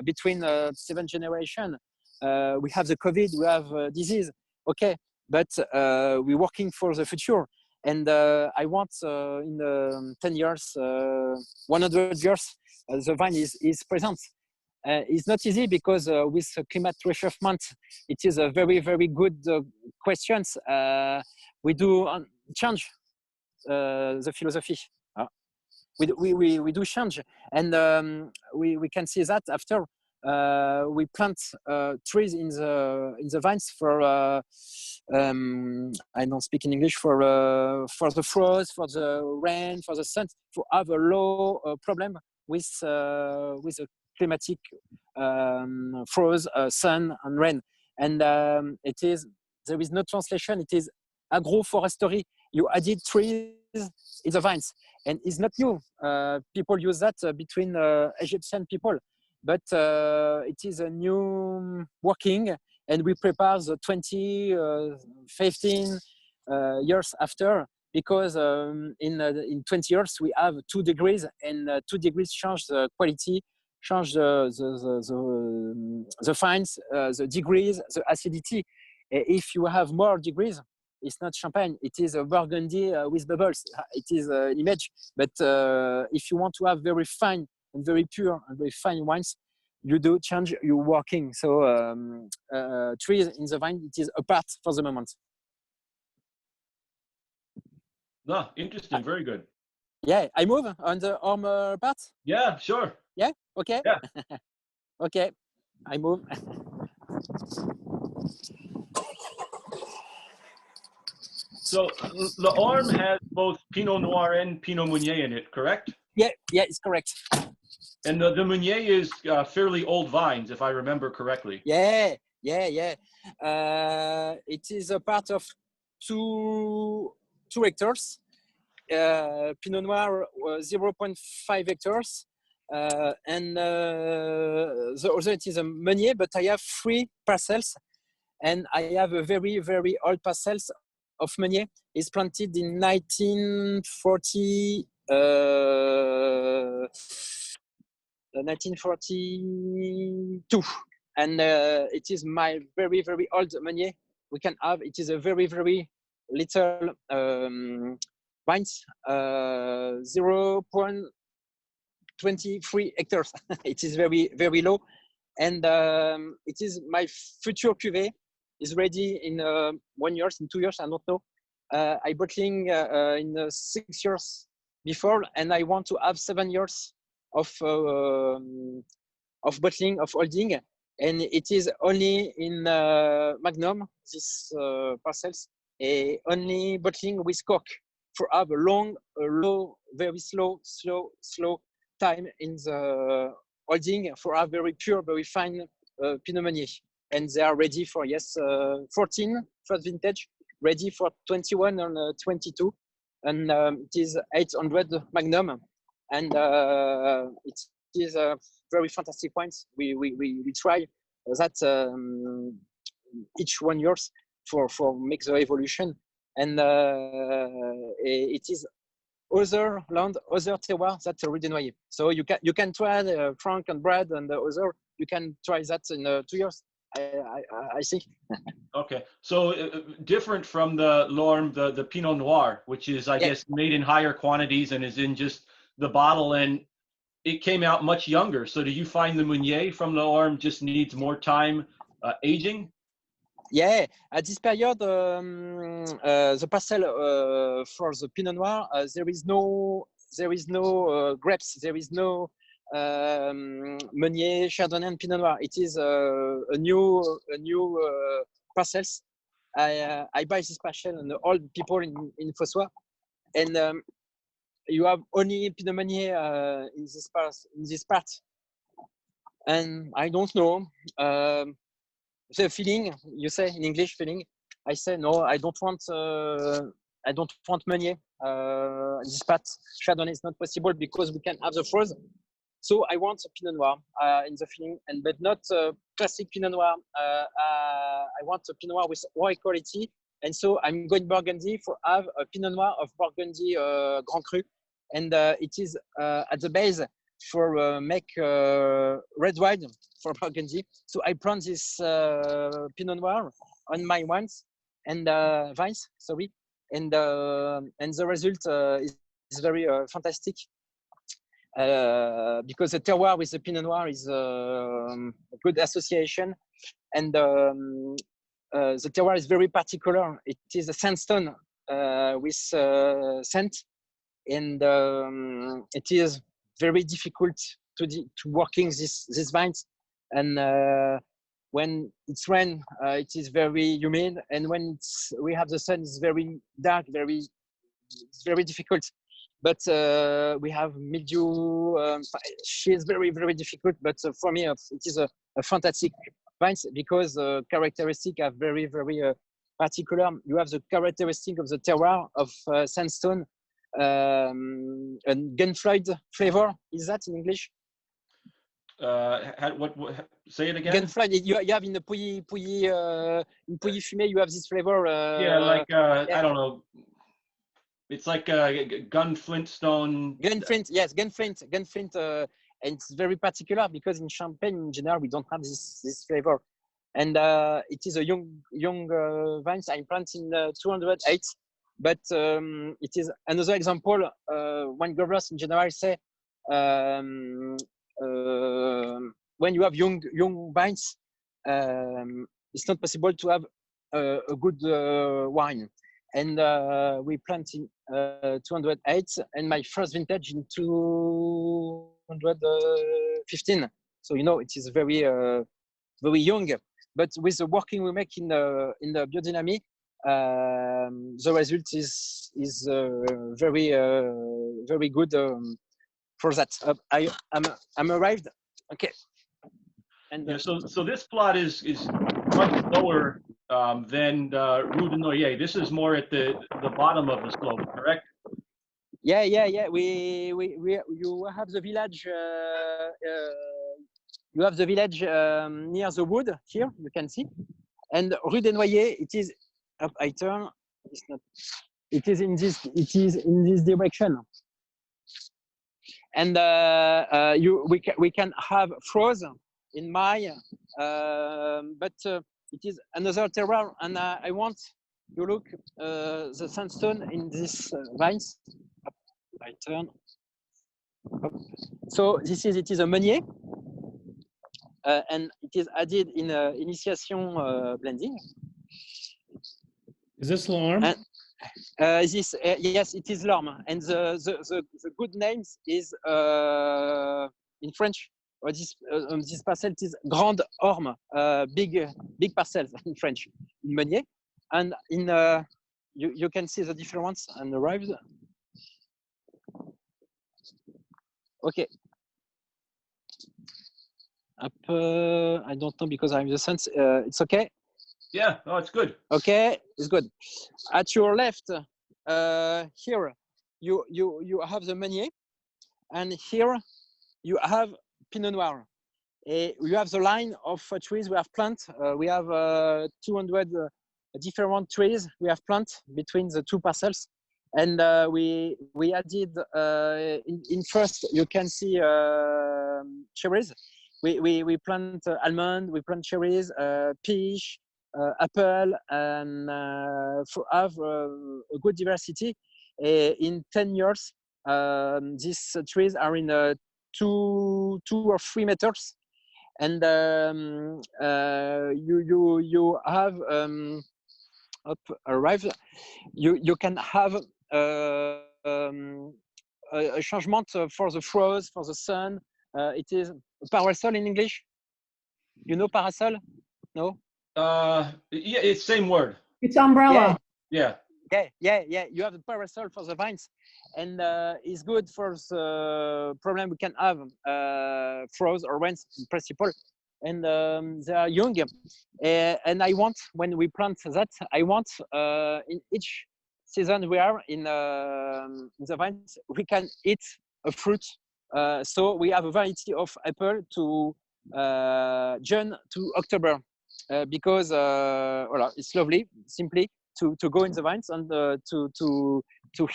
between 7 generations. We have the COVID. We have disease. Okay, but we're working for the future. And I want in 10 years, 100 years, the vine is present. It's not easy because with climate réchauffement, it is a very, very good questions. We do change the philosophy. We do change, and we can see that after we plant trees in the vines for I don't speak in English, for the frost, for the rain, for the sun, to have a low problem with the climatic frost, sun and rain. And there is no translation. It is agroforestry. You added trees in the vines, and it's not new. People use that between Egyptian people, but it is a new working, and we prepare the 15 years after, because in 20 years we have 2 degrees, and 2 degrees change the quality, change the fines, the degrees, the acidity. If you have more degrees, it's not champagne, it is a burgundy with bubbles. It is an image, but if you want to have very fine and very pure and very fine wines, you do change your working. So trees in the vine, it is apart for the moment. No, interesting, very good. Yeah, I move on the part? Yeah, sure. Yeah, okay. Yeah. Okay, I move. So l'Orme has both Pinot Noir and Pinot Meunier in it, correct? Yeah, it's correct. And the Meunier is fairly old vines, if I remember correctly. Yeah. It is a part of 2 hectares. Pinot Noir 0.5 hectares. And the other, it is a Meunier, but I have 3 parcels. And I have a very, very old parcels of Meunier. It's planted in 1942, and it is my very, very old Meunier. We can have, it is a very, very little vines, 0.23 hectares. It is very, very low, and it is my future cuvée. Is ready in 1 year, in 2 years, I don't know. I bottling in 6 years before, and I want to have 7 years of bottling, of holding, and it is only in Magnum, this parcels, only bottling with cork for have a long, low, very slow time in the holding, for have very pure, very fine Pinot Meunier. And they are ready for 14 first vintage, ready for 21 and 22, and it is 800 Magnum, and it is a very fantastic wines. We try that each 1 year for make the evolution, and it is other land, other terroir that redenoyer. So you can try Frank and Brad and the other. You can try that in 2 years. I think. Okay, so different from the l'Orme, the Pinot Noir, which is, I guess, made in higher quantities and is in just the bottle, and it came out much younger. So do you find the Meunier from l'Orme just needs more time aging? Yeah, at this period, the parcel for the Pinot Noir, there is no grapes, there is no Meunier, Chardonnay, and Pinot Noir. It is a new parcels. I buy this parcel and all people in Fossois, and you have only Pinot Meunier in this part, and I don't know the feeling. You say in English feeling. I say no. I don't want Meunier. This part Chardonnay is not possible because we can have the frost. So I want a Pinot Noir in the feeling, but not classic Pinot Noir. I want a Pinot Noir with high quality, and so I'm going Burgundy for have a Pinot Noir of Burgundy Grand Cru, and it is at the base for make red wine for Burgundy. So I plant this Pinot Noir on my wines and vines, sorry, and the result is very fantastic. Because the terroir with the Pinot Noir is a good association, and the terroir is very particular. It is a sandstone with scent, and it is very difficult to working these vines and when it's rain, it is very humid, and when we have the sun, it's very dark, it's very difficult. But we have mildew. She is very, very difficult. But for me, it is a fantastic vines because characteristics are very, very particular. You have the characteristic of the terroir of sandstone and gunfloyd flavor. Is that in English? What? Say it again. Gunfloyd. You have in the pouilly fumé. You have this flavor. Yeah, like I don't know. It's like gunflint stone. Gunflint, yes, gunflint. And it's very particular because in Champagne in general we don't have this flavor, and it is a young vines. I planted in 208, but it is another example. When growers in general say when you have young vines, it's not possible to have a good wine. And we planted in 208, and my first vintage in 215. So it is very very young. But with the working we make in the biodynamic, the result is very very good for that. I'm arrived. Okay. And yeah, so this plot is much lower than Rue de Noyer. This is more at the bottom of the slope, correct? Yeah. You have the village. You have the village near the wood here. You can see, and Rue des Noyers. It is. I turn. It's not. It is in this. It is in this direction. And we can have froze in my, but it is another terroir, and I want you look the sandstone in these vines. I turn. So it is a meunier, and it is added in initiation blending. Is this Lorme? Yes, it is Lorme, and the good names is in French. This parcel is Grande Orme, big parcels in French, in Meunier, and in you can see the difference on the right. Okay. Up, I don't know because I'm the sense. It's okay. Yeah. Oh, it's good. Okay, it's good. At your left, here you have the Meunier, and here you have Pinot Noir. You have the line of trees we have planted. We have 200 different trees we have planted between the two parcels, and we added in first you can see cherries. We plant almond, we plant cherries, peach, apple, and have a good diversity. In 10 years, these trees are in 2 or 3 meters, and you have arrived. You can have a changement for the frost, for the sun. It is parasol in English. You know parasol? No. Yeah, it's same word. It's umbrella. Yeah. Yeah. You have a parasol for the vines, and it's good for the problem we can have, frost or rains in principle. And they are young, and I want when we plant that, I want in each season we are in the vines, we can eat a fruit. So we have a variety of apple to June to October, because it's lovely, simply to go in the vines and to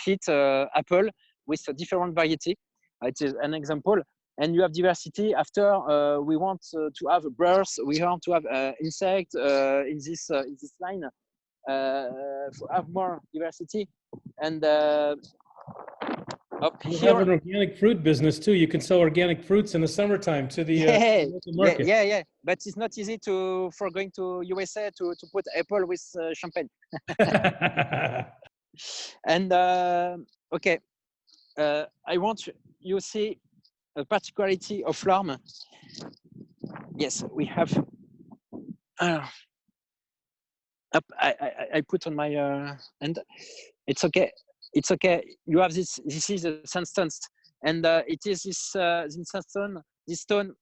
eat apple with a different variety. It is an example, and you have diversity. After we want to have birds, we want to have insects in this line, to have more diversity. And up You here, have an organic fruit business too. You can sell organic fruits in the summertime to the local market. Yeah. But it's not easy for going to USA to put apple with champagne. And okay, I want you see a particularity of Lorme. yes, we have. Up, I put on my and it's okay. It's okay. You have this. This is a sandstone, and it is this sandstone, this stone,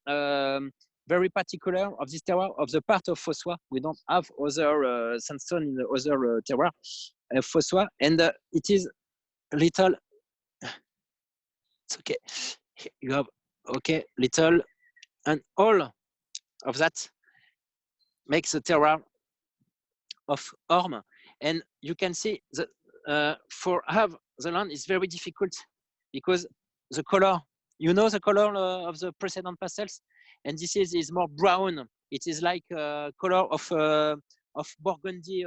very particular of this terroir of the part of Fossois. We don't have other sandstone in the other terroir, Fossois, and it is little. It's okay. You have okay little, and all of that makes the terroir of Orme, and you can see that for have the land is very difficult because the color, you know, the color of the precedent pastels, and this is more brown. It is like color of Burgundy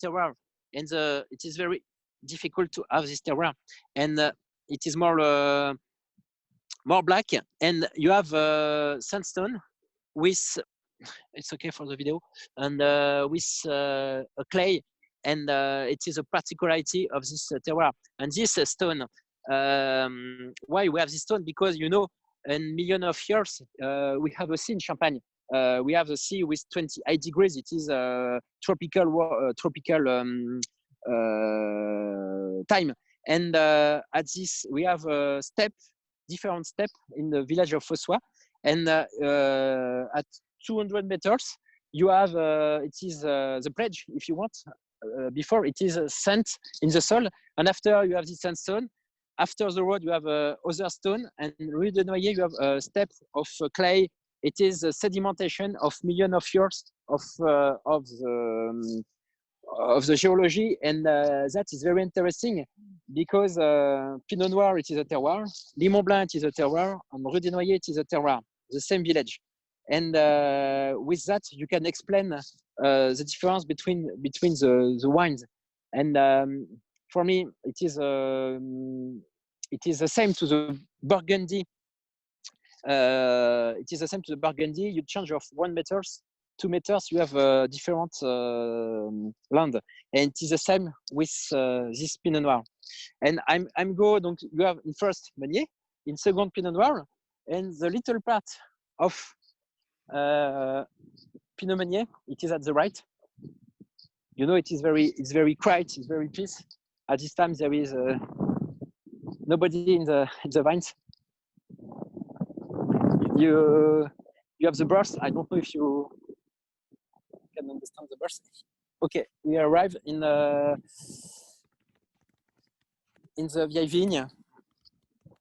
terroir, and it is very difficult to have this terroir, and it is more black, and you have sandstone with. It's okay for the video, and with a clay, and it is a particularity of this terroir. And this stone, why we have this stone? Because, you know, in millions of years, we have a sea in Champagne. We have a sea with 28 degrees. It is tropical time. And at this, we have a different step in the village of Fossois. And at 200 meters, you have, it is the pledge, if you want. Before, it is sand in the soil. And after, you have this sandstone. After the road, you have other stone. And Rue de Noyer, you have a step of clay. It is a sedimentation of millions of years of the geology. And that is very interesting because Pinot Noir, it is a terroir. Limon Blanc, it is a terroir. And Rue de Noyer, it is a terroir. The same village. And with that, you can explain the difference between the wines. And for me, it is the same to the Burgundy. It is the same to the Burgundy. You change of 1 meter, 2 meters, you have a different land, and it is the same with this Pinot Noir. And I'm go. Donc you have in first Meunier, in second Pinot Noir, and the little part of Pinot Meunier, it is at the right. You know, it's very quiet, it's very peace. At this time, there is nobody in the vines. You have the birds. I don't know if you can understand the birds. Okay, we arrive in the Vieille Vigne,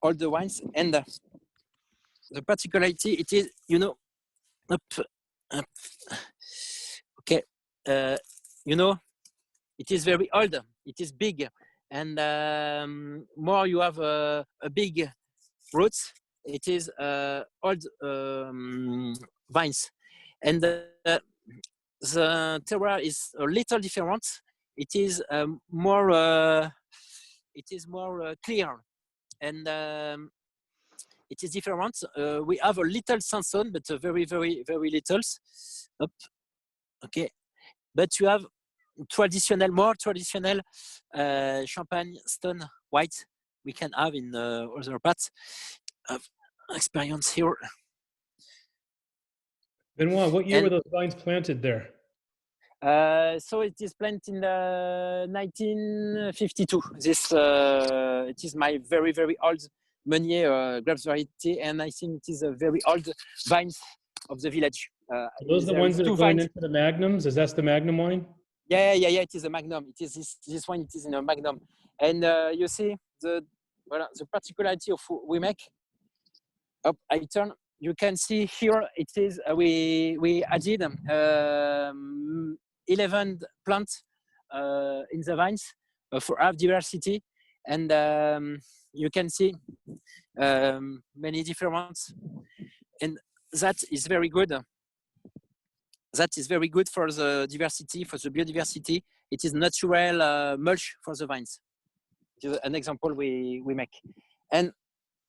all the wines, and the particularity, it is, you know, okay, you know, it is very old, it is big, and more you have a big roots, it is old vines, and the terroir is a little different. It is more clear, and it is different. We have a little sandstone, but very little. Up. Okay, but you have more traditional champagne stone white we can have in other parts of experience here. Benoit, what year were those vines planted there? So it is planted in 1952. This it is my very old Meunier grapes variety, and I think it is a very old vines of the village. Are those the ones that are going into the magnums? Is that the magnum wine? Yeah. It is a magnum. It is this wine. It is in a magnum, and you see the particularity of what we make. Up, I turn. You can see here. It is we added 11 plants in the vines for our diversity, and you can see many different ones, and that is very good. That is very good for the diversity, for the biodiversity. It is natural mulch for the vines. It is an example we make. And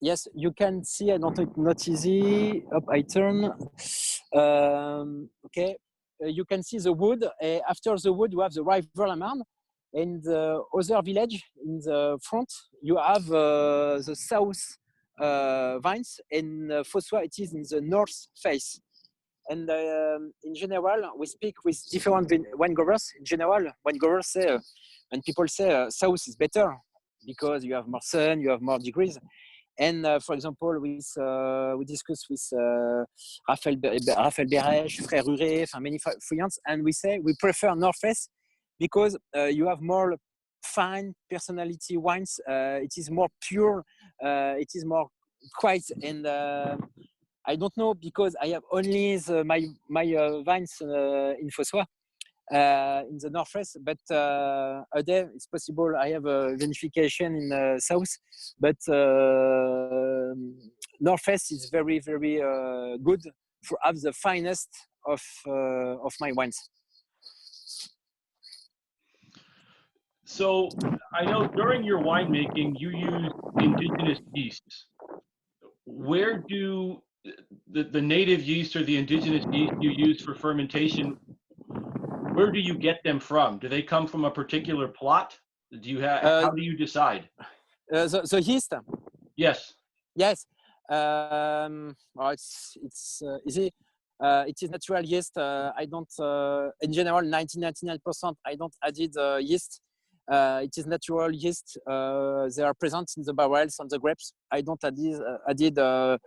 yes, you can see, I don't know, not easy. Up, I turn. Okay, you can see the wood. After the wood, you have the river La Marne. In the other village, in the front, you have the south vines, and Fossois, it is in the north face. And in general, we speak with different wine growers. In general, wine growers say, and people say south is better because you have more sun, you have more degrees. And for example, we discuss with Raphaël Berèche, Frère Ruret, many friends, and we say we prefer Northwest because you have more fine personality wines. It is more pure. It is more quiet. And I don't know because I have only my vines in Fossois. In the northwest, but a day it's possible I have a vinification in south, but northwest is very good for have the finest of my wines. So I know during your winemaking you use indigenous yeasts. Where do the native yeast or the indigenous yeast you use for fermentation, where do you get them from? Do they come from a particular plot? Do you have? How do you decide? The yeast? Yes. Yes. Well, it's easy. It is natural yeast. I don't. In general, 99% I don't added yeast. It is natural yeast. They are present in the barrels on the grapes. I don't added a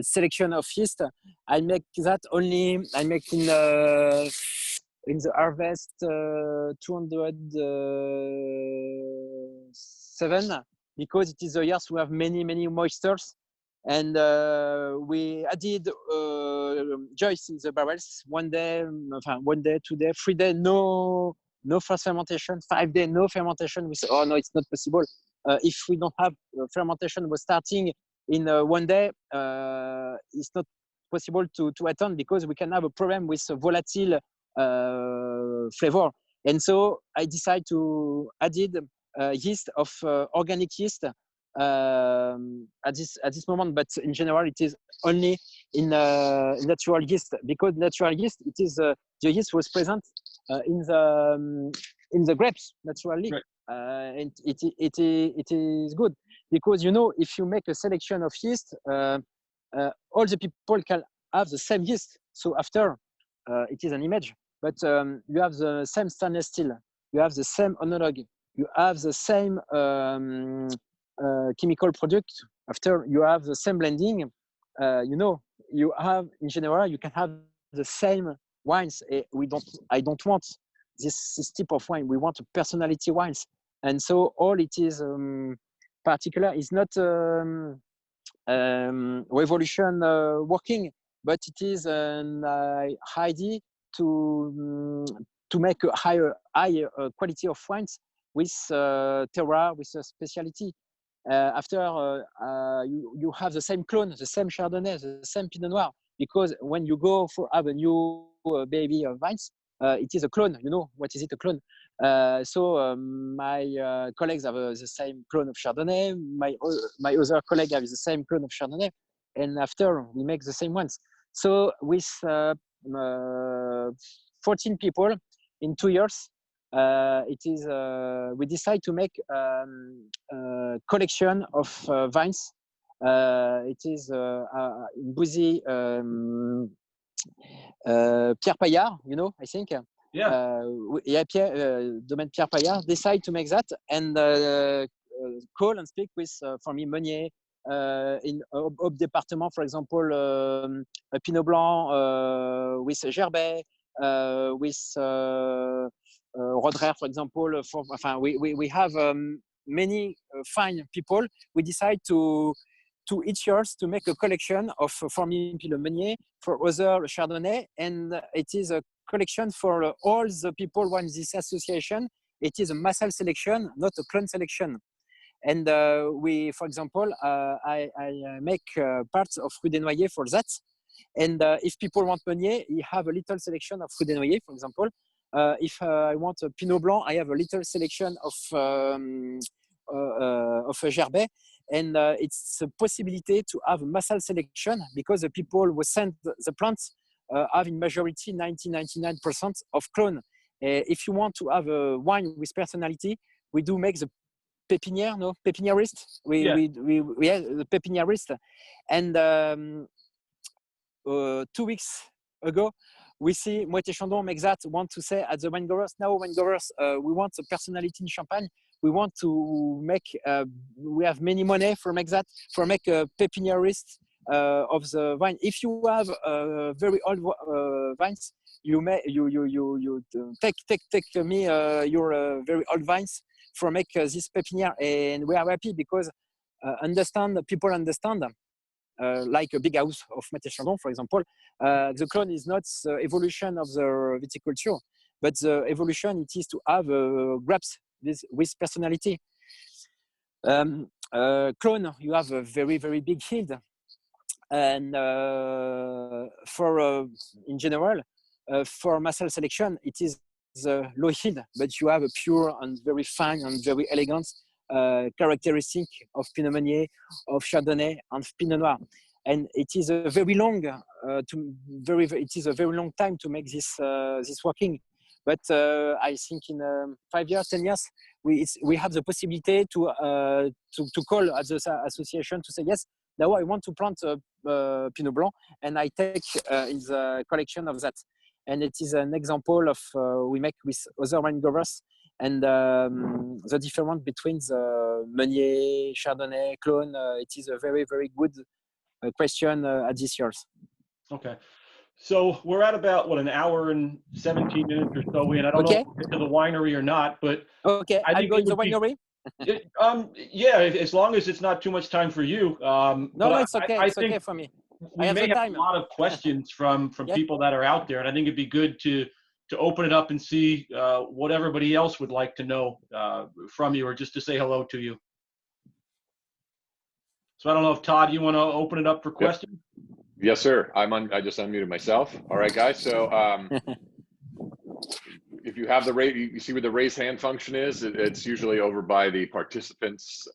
selection of yeast. I make that only. I make in the harvest 207 because it is the years we have many moistures, and we added juice in the barrels 1 day, 1 day, 2 days, 3 days, no fast fermentation, 5 days no fermentation. We say, oh no, it's not possible. If we don't have fermentation was starting in 1 day, it's not possible to attend because we can have a problem with volatile flavor. And so I decided to added yeast of organic yeast at this moment, but in general it is only in natural yeast because natural yeast it is the yeast was present in the grapes naturally. Right. And it is good because you know if you make a selection of yeast, all the people can have the same yeast. So after it is an image, but you have the same stainless steel, you have the same analog, you have the same chemical product. After you have the same blending, you know, you have in general you can have the same wines. I don't want this type of wine. We want a personality wines, and so all it is particular is not revolution working, but it is an idea to make a higher quality of wines with terroir, with a specialty. After you have the same clone, the same Chardonnay, the same Pinot Noir, because when you go for have a new baby of vines, it is a clone. You know what is it, a clone? So my colleagues have the same clone of Chardonnay. My other colleague have the same clone of Chardonnay, and after we make the same ones. So with 14 people in 2 years, it is we decide to make a collection of vines. It is in Bouzy, Pierre Paillard, you know, I think. Yeah. Domaine Pierre Paillard decide to make that and call and speak with, for me, Meunier, in Aube Département, for example, Pinot Blanc, with Gerbet, with Rodrer, for example. We have many fine people. We decide to each year to make a collection of, for me, Pinot Meunier, for other Chardonnay, and it is a collection for all the people who in this association. It is a massal selection, not a clone selection. And we, for example, I make parts of Rue des Noyers for that. And if people want Meunier, you have a little selection of Rue des Noyers, for example. If I want a Pinot Blanc, I have a little selection of Gerbet. And it's a possibility to have a massal selection because the people who send the plants have in majority 99% of clone. If you want to have a wine with personality, we do make the pépinière, no? Pépiniériste. We have the pépiniériste. And 2 weeks ago, we see Moët & Chandon make that, want to say at the wine growers, now wine growers, we want a personality in Champagne. We want to make, we have many money for make that, for make a pepiniarist of the vine. If you have very old vines, you may take me your very old vines for make this pepiniere, and we are happy because people understand. Like a big house of Moët & Chandon, for example, the clone is not the evolution of the viticulture, but the evolution it is to have grapes with personality. Clone, you have a very, very big yield. And in general, for muscle selection, it is the low yield, but you have a pure and very fine and very elegant characteristic of Pinot Meunier, of Chardonnay, and Pinot Noir, and it is a very long time to make this working. But I think in 5 years, 10 years, we have the possibility to call at the association to say yes. Now I want to plant Pinot Blanc, and I take in the collection of that. And it is an example of we make with other wine growers. And the difference between the Meunier, Chardonnay, Clone, it is a very, very good question at this year's. Okay. So we're at about, an hour and 17 minutes or so in. I don't know if we'll get to the winery or not, but okay, I go in the winery. Yeah, as long as it's not too much time for you. No, it's okay. It's okay for me. We may have a lot of questions from people that are out there, and I think it'd be good to open it up and see what everybody else would like to know from you, or just to say hello to you. So I don't know if Todd, you want to open it up for questions? Yes, sir. I just unmuted myself. All right, guys. So if you have you see where the raise hand function is. It's usually over by the participants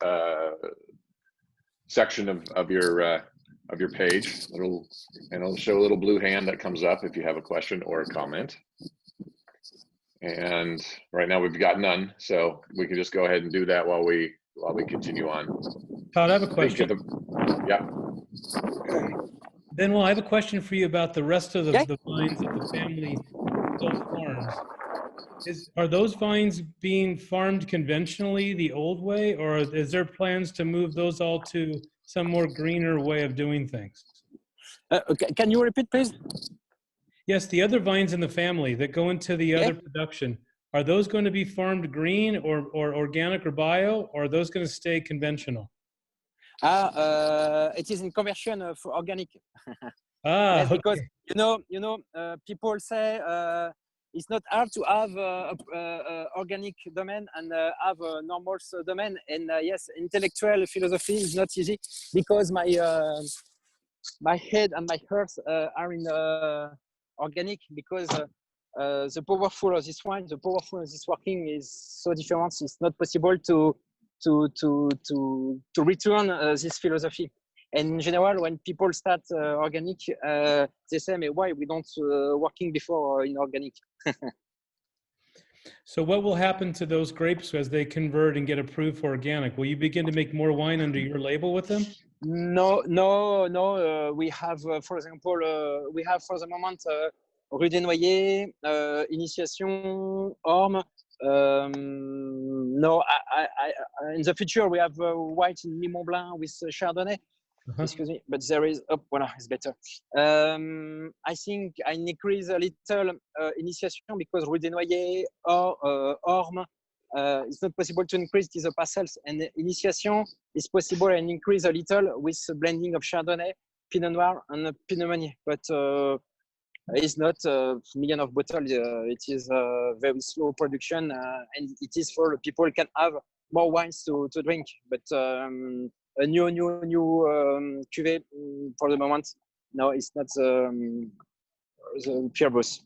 section of your page. And it'll show a little blue hand that comes up if you have a question or a comment. And right now we've got none, so we can just go ahead and do that while we continue on. Todd, I have a question. Yeah. Benoit, I have a question for you about the rest of the vines that the family still farms. Are those vines being farmed conventionally the old way, or is there plans to move those all to some more greener way of doing things? Can you repeat, please? Yes, the other vines in the family that go into the other production, are those going to be farmed green or organic or bio, or are those going to stay conventional? It is in conversion for organic. Yes, because people say it's not hard to have organic domain and have a normal domain. And yes, intellectual philosophy is not easy because my head and my heart are in organic, because the powerful of this wine, the powerful of this working is so different. It's not possible to return this philosophy. And in general, when people start organic, they say, why we don't working before in organic? So what will happen to those grapes as they convert and get approved for organic? Will you begin to make more wine under your label with them? No. We have, for example, we have for the moment Rue des Noyers, Initiation, Orme. No, in the future we have white in Limon Blanc with Chardonnay. Excuse me, but there is, it's better. I think I increase a little Initiation because Rue des Noyers or Orme, it's not possible to increase the parcels, and Initiation is possible and increase a little with blending of Chardonnay, Pinot Noir, and Pinot Meunier. But it's not a million of bottles. It is a very slow production, and it is for people can have more wines to drink. But a new cuvée for the moment. No, it's not the pure boss.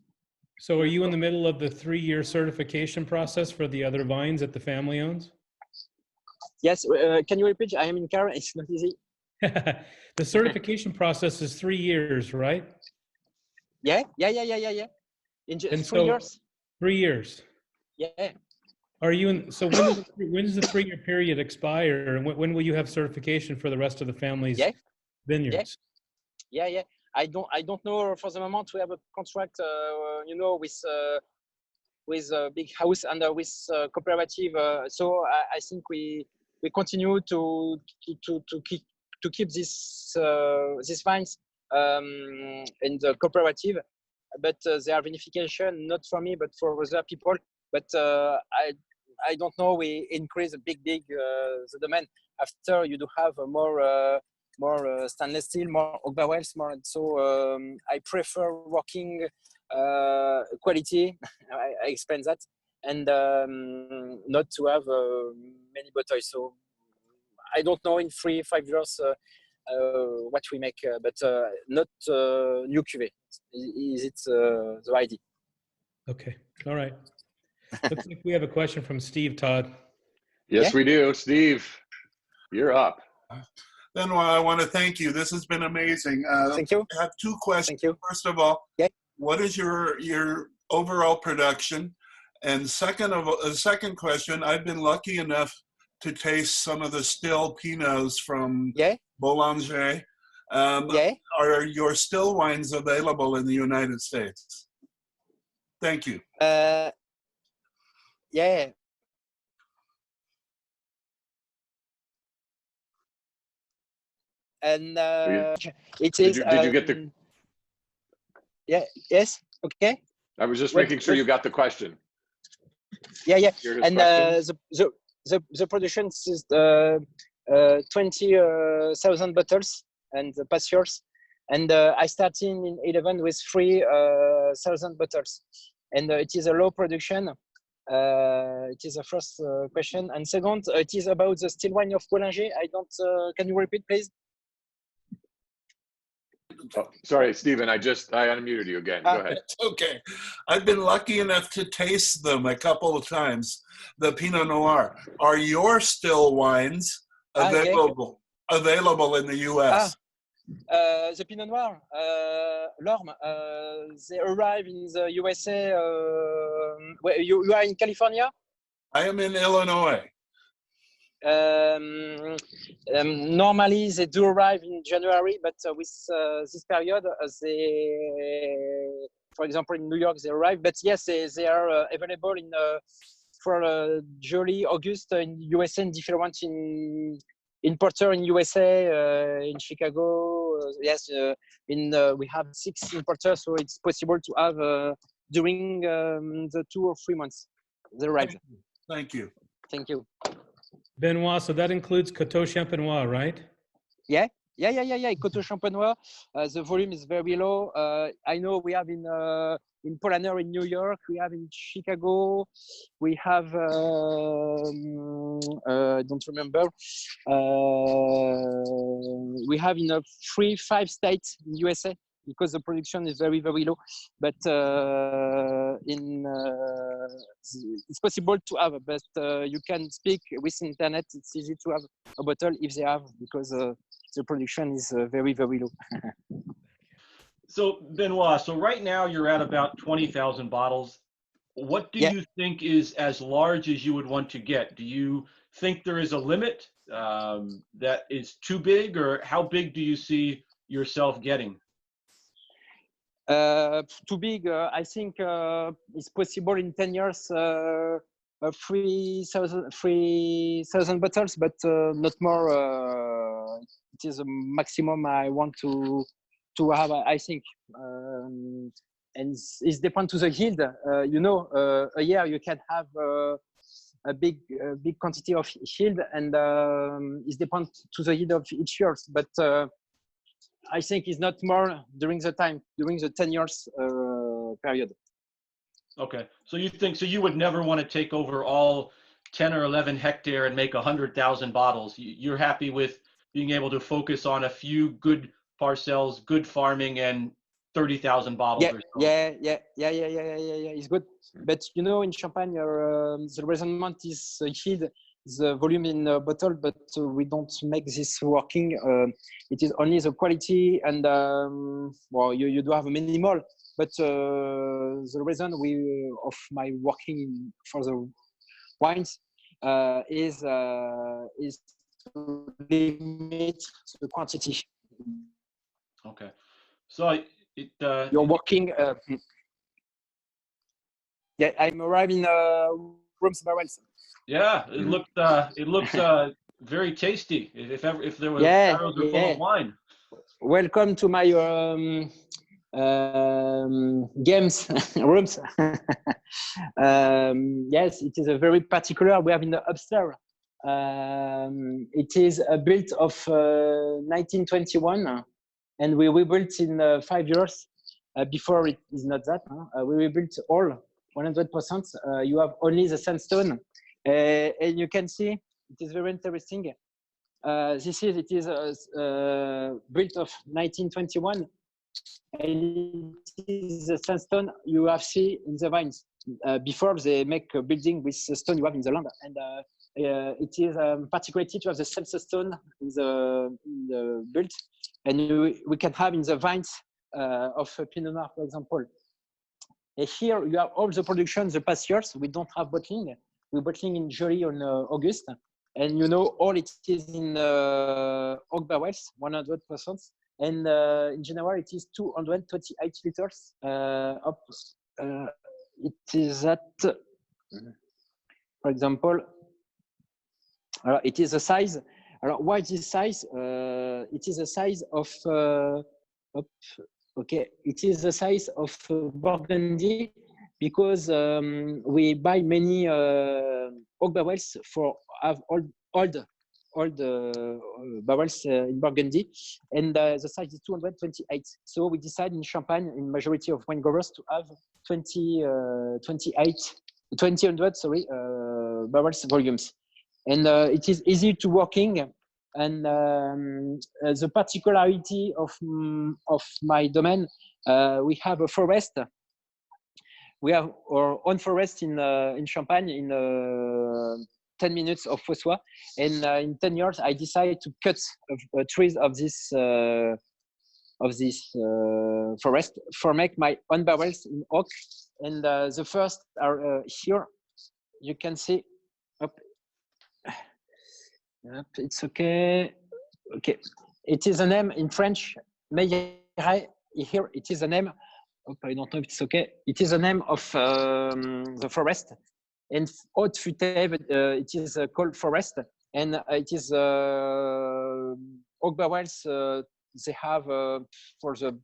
So are you in the middle of the 3-year certification process for the other vines that the family owns? Yes. Can you repeat? I am in car. It's not easy. The certification process is 3 years, right? Yeah. In 3 years. 3 years. Yeah. Are you in? So when does the 3-year period expire, and when will you have certification for the rest of the family's vineyards? Yeah. I don't know for the moment. We have a contract, you know, with a big house and with cooperative. So I think we continue to keep this these vines in the cooperative. But they are vinification not for me, but for other people. But I don't know. We increase big the demand after you do have more stainless steel, more oak barrels, more. So I prefer working quality. I explain that, and not to have many bottles. So I don't know in 3-5 years what we make, but not new cuvée. Is it the idea? Okay. All right. Looks like we have a question from Steve Todd. Yes, we do. Steve, you're up. Benoit, I want to thank you. This has been amazing. Thank you. I have 2 questions. Thank you. First of all, yeah. What is your overall production? And second question, I've been lucky enough to taste some of the still Pinots from Boulanger. Are your still wines available in the United States? Thank you. Yeah. And it is. Did you get the? Yeah. Yes. Okay. I was just making sure you got the question. Yeah. And the production is 20,000 bottles and the past years. And I started in 11 with 3,000 bottles, and it is a low production. It is the first question, and second, it is about the still wine of Boulanger. I don't. Can you repeat, please? Oh, sorry, Stephen. I unmuted you again. Go ahead. Okay, I've been lucky enough to taste them a couple of times. The Pinot Noir. Are your still wines available in the U.S.? The Pinot Noir, Lorme, they arrive in the USA. You are in California? I am in Illinois. Normally they do arrive in January, but with this period, for example, in New York, they arrive. But yes, they are available in for July, August in USA, and different ones in Porter in USA, in Chicago. Yes, we have 6 importers, so it's possible to have during the 2 or 3 months they arrive. Thank you. Thank you. Benoit, so that includes Coteau Champenois, right? Yeah. Coteau Champenois. The volume is very low. I know we have in Polaner in New York. We have in Chicago. We have I don't remember. We have in 3-5 states in USA because the production is very low. But it's possible to have. But you can speak with internet. It's easy to have a bottle if they have, because the production is very low. So Benoit, so right now you're at about 20,000 bottles. What do you think is as large as you would want to get? Do you think there is a limit that is too big, or how big do you see yourself getting? Too big. I think it's possible in 10 years. 3,000 bottles, but not more. It is a maximum I want to have, I think, and it depends to the yield. A year you can have a big quantity of yield, and it depends to the yield of each year. But I think it's not more during the 10 years period. Okay, so you would never want to take over all 10 or 11 hectare and make 100,000 bottles. You're happy with being able to focus on a few good parcels, good farming, and 30,000 bottles or so. Yeah, it's good. But in Champagne, the raisonnement is yield, the volume in a bottle, but we don't make this working. It is only the quality, and you do have a minimal. But the reason of my working for the wines is to limit the quantity. Okay. So you're working. Yeah, I'm arriving rooms barrels. Yeah, it looks very tasty. If there were barrels are full of wine. Welcome to my games rooms. Yes, it is a very particular. We have in the upstairs. It is built of 1921, and we rebuilt in 5 years. Before it is not that. We rebuilt all 100%. You have only the sandstone, and you can see it is very interesting. It is built of 1921, and it is the sandstone you have seen in the vines. Before they make a building with the stone you have in the land, and it is particularity to have the sandstone in the built, and we can have in the vines of Pinot Noir, for example. And here you have all the production the past years. We don't have bottling. We're bottling in July on August, and you know all it is in oak barrels, 100%. And in January it is 228 liters. It is at, for example, it is a size. Why this size? It is a size of. Okay, it is the size of Burgundy because we buy many oak barrels for have old barrels in Burgundy, and the size is 228. So we decide in Champagne, in majority of wine growers, to have 200 barrels volumes, and it is easy to working. And the particularity of my domain, we have a forest. We have our own forest in Champagne in 10 minutes of Fossois, and in 10 years I decided to cut trees of this forest for make my own barrels in oak. And the first are here. You can see. Yep, it's okay. Okay, it is a name in French. Meilleray. Here it is a name. I don't know if it's okay. It is a name of the forest. And Haute Futaive, it is called forest. And it is oak barrels. They have for the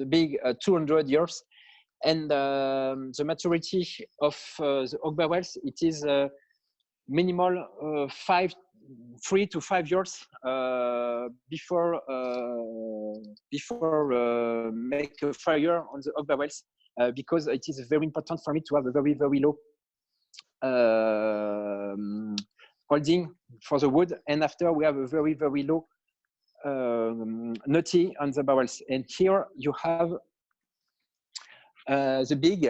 big 200 years. And the maturity of the oak barrels, it is minimal 3 to 5 years before make a fire on the oak barrels, because it is very important for me to have a very, very low holding for the wood, and after we have a very, very low nutty on the barrels. And here you have the big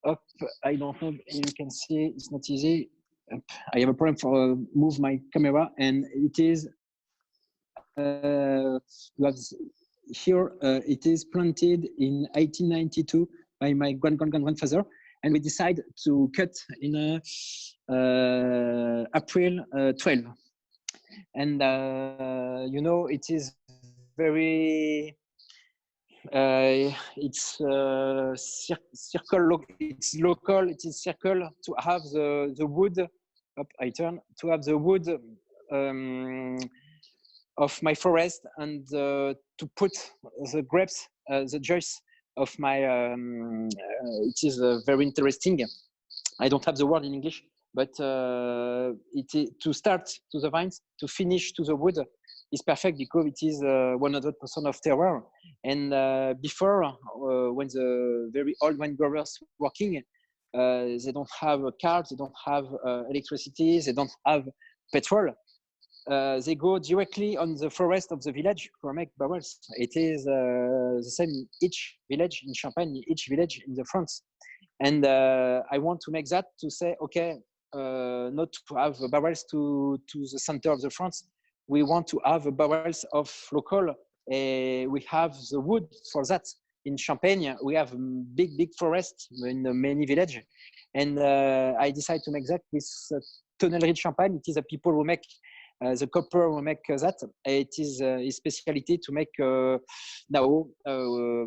up. I don't know, you can see it's not easy. I have a problem for move my camera, and it is here. It is planted in 1892 by my grandfather, and we decided to cut in April 12. And you know, it is very. It's circle. It's local. It is circle to have the wood. I turn to have the wood of my forest, and to put the grapes, the juice of my. It is very interesting. I don't have the word in English, but to start to the vines, to finish to the wood is perfect because it is 100% of terroir. And before, when the very old wine growers working, they don't have cars, they don't have electricity, they don't have petrol. They go directly on the forest of the village for make barrels. It is the same in each village in Champagne, each village in the France. And I want to make that to say, okay, not to have barrels to the center of the France. We want to have barrels of local. We have the wood for that. In Champagne, we have big forests in many villages. And I decided to make that with Tonnellerie de Champagne. It is the people who make The copper we make that. It is his specialty to make now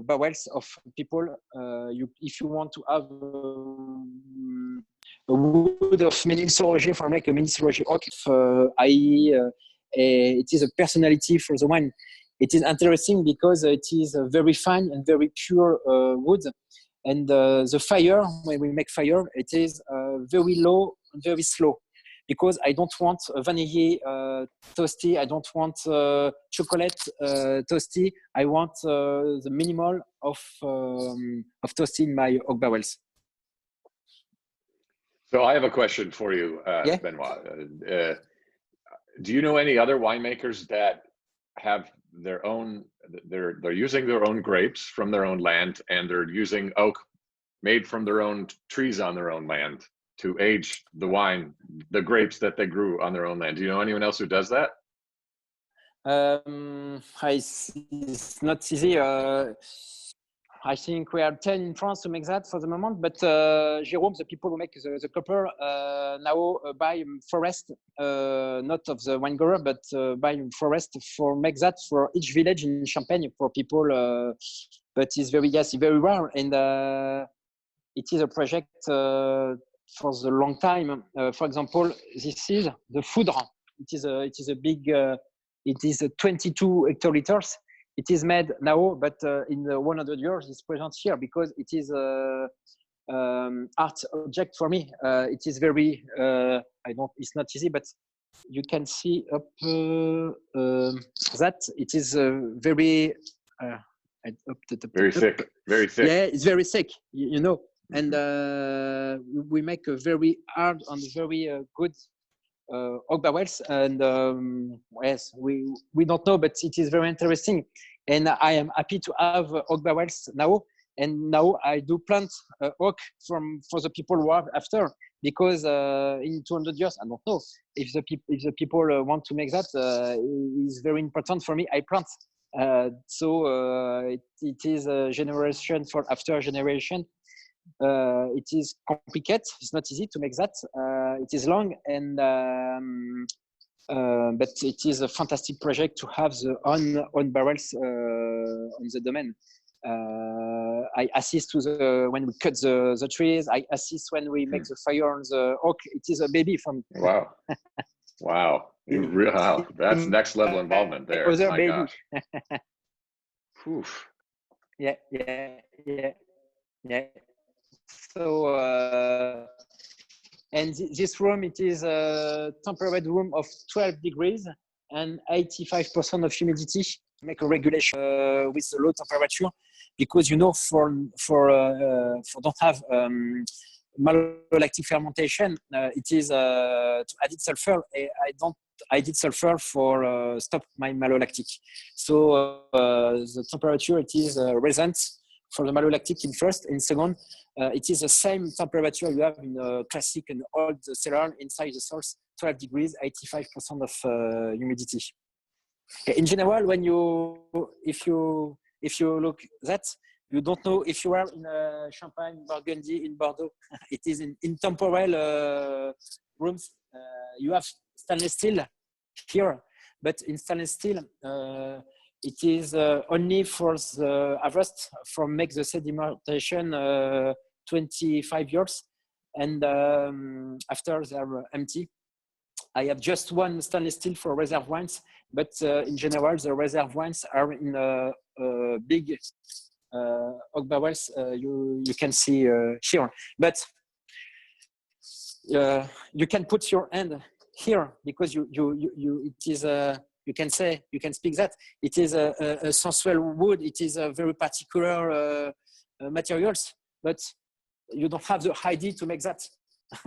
barrels of people. If you want to have a wood of Ménil-sur-Rocher for make a Ménil-sur-Rocher oak, i.e. It is a personality for the wine. It is interesting because it is a very fine and very pure wood, and the fire, when we make fire, it is very low and very slow, because I don't want vanilla toasty, I don't want chocolate toasty, I want the minimal of toasty in my oak barrels. So I have a question for you, Benoit. Do you know any other winemakers that have their own, they're using their own grapes from their own land, and they're using oak made from their own trees on their own land to age the wine, the grapes that they grew on their own land? Do you know anyone else who does that? It's not easy. I think we are 10 in France to make that for the moment, but Jérôme, the people who make the copper, now buy forest, not of the wine grower, but buy forest for make that for each village in Champagne for people. But it's very, very rare, and it is a project for the long time. For example, this is the foudre. It is a big. It is 22 hectoliters. It is made now, but in 100 years, it's present here because it is art object for me. It is very, it's not easy, but you can see up that it is very, very thick, very thick. Yeah, it's very thick, you know. And we make a very hard and very good oak barrels, and yes, we don't know, but it is very interesting, and I am happy to have oak barrels now. And now I do plant oak for the people who are after, because in 200 years I don't know if the people want to make that. Is very important for me. I plant, so it is a generation for after generation. It is complicated. It's not easy to make that. It is long, and but it is a fantastic project to have the on barrels on the domain. I assist to when we cut the trees. I assist when we make the fire on the oak. It is a baby for me. Wow, wow, wow! That's next level involvement there. Other My baby. gosh. Oof. Yeah. So, and this room, it is a temperate room of 12 degrees and 85% of humidity. Make a regulation with the low temperature, because you know, for don't have malolactic fermentation, it is to add sulfur. I did sulfur for stop my malolactic. So the temperature, it is resent for the malolactic in first. In second, it is the same temperature you have in a classic and old cellar inside the source, 12 degrees, 85% of humidity. In general, if you look that, you don't know if you are in Champagne, Burgundy, in Bordeaux. It is in temporal rooms. You have stainless steel here, but in stainless steel, it is only for the harvest from make the sedimentation 25 years, and after they are empty. I have just one stainless steel for reserve wines, but in general, the reserve wines are in big oak barrels. You can see here, but you can put your hand here, because it is you can speak that it is a sensual wood. It is a very particular materials, but you don't have the ID to make that.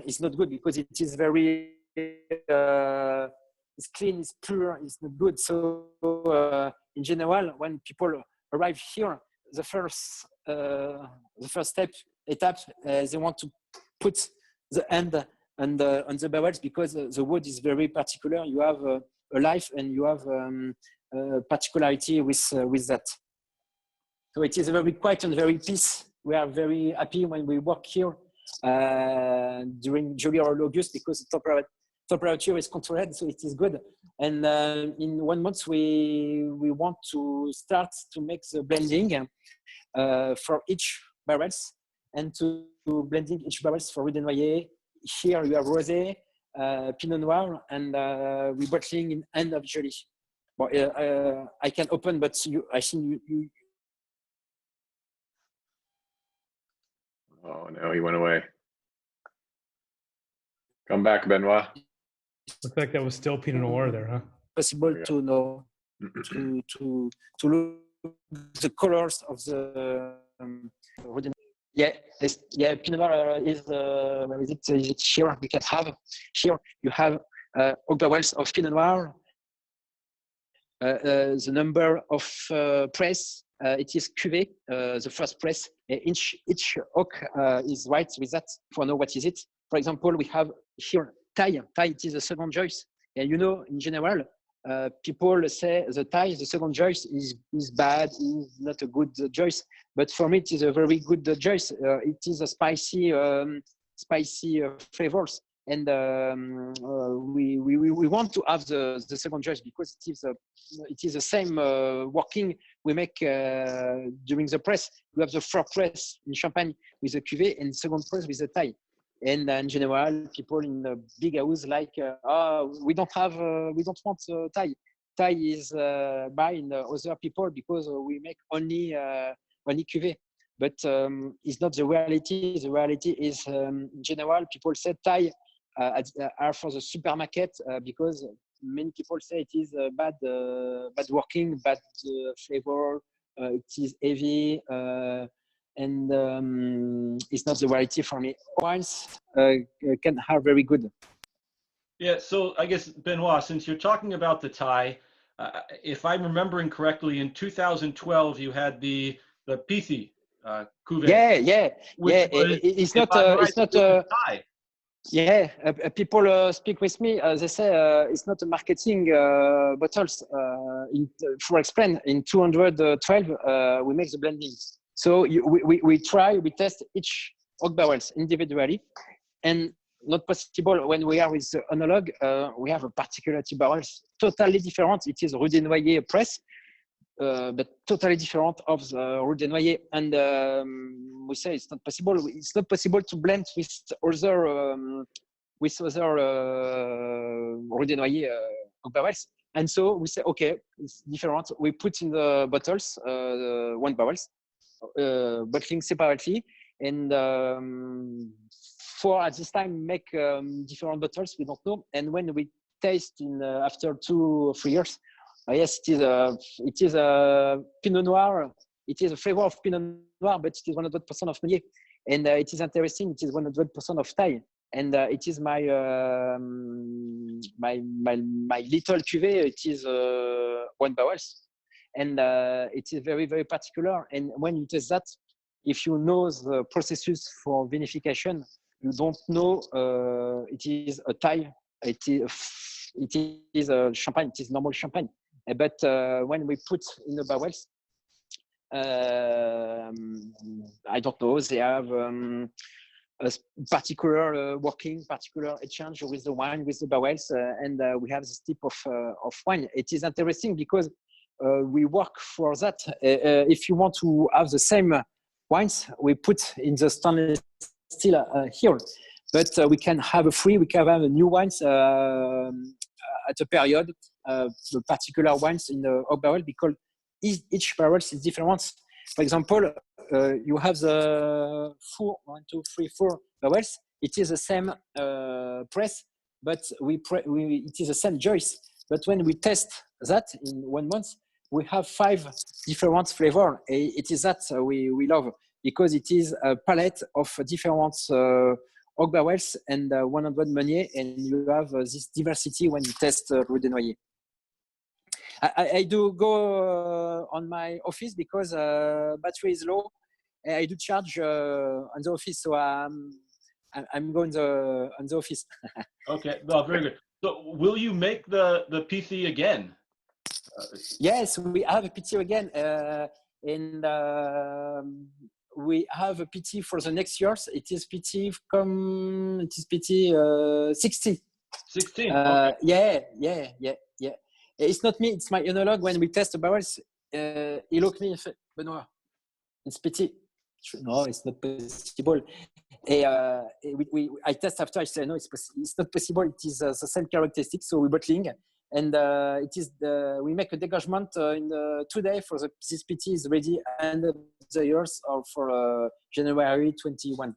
It's not good, because it is very it's clean, it's pure, it's not good. So in general, when people arrive here, the first etap, they want to put the hand on the barrels, because the wood is very particular. You have a life, and you have particularity with that. So it is very quiet and very peace. We are very happy when we work here during July or August, because the temperature is controlled, so it is good. And in 1 month, we want to start to make the blending for each barrels, and to blending each barrels for Rue des Noyers. Here you have Rosé, Pinot Noir, and we're bottling in end of July. Well, I can open, but I think you. Oh no, he went away. Come back, Benoit. Looks like that was still Pinot Noir there, huh? Possible to know to look the colors of the Pinot Noir is where is it? Is it here? We can have here. You have oak barrels of Pinot Noir. The number of press. It is cuvée, the first press. Each oak is white with that. For know what is it. For example, we have here Thai. Thai, it is the second choice. And you know, in general, people say the Thai, the second choice is bad, is not a good choice. But for me, it is a very good choice. It is a spicy flavors. And we want to have the second choice because it is the same working we make during the press. We have the first press in Champagne with the cuvée and second press with the Thai. And in general, people in the big house like, we don't want Thai. Thai is by other people because we make only cuvée. But it's not the reality. The reality is, in general, people say Thai are for the supermarket because many people say it is bad working, bad flavor, it is heavy, and it's not the reality for me. Wines can have very good. Yeah, so I guess, Benoit, since you're talking about the Thai, if I'm remembering correctly, in 2012 you had the Pithi cuvée. Yeah. It's not Thai. Yeah, people speak with me. They say it's not a marketing bottles. For explain, in 212 we make the blending. So we test each oak barrels individually, and not possible when we are with the analog. We have a particularity barrels totally different. It is Rue des Noyers press, but totally different of the Rue des Noyers, and we say it's not possible. It's not possible to blend with other Rue des Noyers barrels. And so we say, okay, it's different. We put in the bottles, one barrels, bottling separately, and for at this time make different bottles. We don't know. And when we taste in after 2 or 3 years. Yes, it is a Pinot Noir. It is a flavor of Pinot Noir, but it is 100% of Meunier. And it is interesting. It is 100% of Thai. And it is my little cuvée. It is 1 barrels, and it is very, very particular. And when you taste that, if you know the processes for vinification, you don't know it is a Thai. It is a champagne. It is normal champagne. But when we put in the barrels, I don't know, they have a particular particular exchange with the wine, with the barrels, and we have this type of wine. It is interesting because we work for that. If you want to have the same wines, we put in the stainless steel here, but we can have we can have new wines at a period, the particular wines in the oak barrel, because each barrel is different. For example, you have the 4 barrels. It is the same press, but it is the same choice. But when we test that in 1 month, we have 5 different flavors. It is that we love, because it is a palette of different oak barrels and 100 Meunier, and you have this diversity when you test Rue des Noyers. I do go on my office because battery is low. I do charge on the office, so I'm going on the office. Okay, well, very good. So, will you make the PC again? Yes, we have a PT again, and we have a PT for the next years. It is PT 60. 16. Okay. Yeah. It's not me. It's my enologue. When we test the barrels, he looked at me and said, "Benoit, it's petit." No, it's not possible. I test after. I say, no, it's not possible. It is the same characteristics. So we bottling, and it is we make a degagement in 2 days for this PT is ready end of the years or for January 21.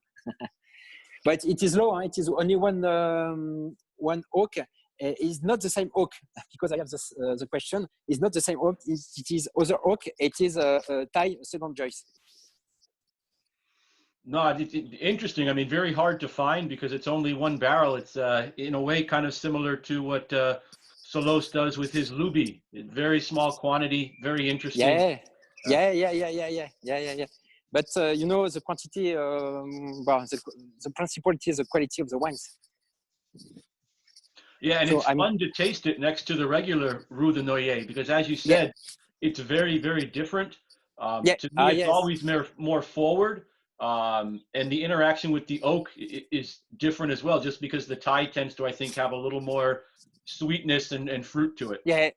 But it is low. It is only one oak. It's not the same oak because I have the question. It's not the same oak. It is other oak. It is a Thai second choice. No, it's interesting. I mean, very hard to find because it's only one barrel. It's in a way kind of similar to what Solos does with his Luby. Very small quantity, very interesting. Yeah. But you know, the quantity, the principle is the quality of the wines. Yeah, and so it's fun to taste it next to the regular Roux de Noyer because, as you said, it's very, very different. To me, it's always more forward. And the interaction with the oak is different as well, just because the Thai tends to, I think, have a little more sweetness and fruit to it. Yeah.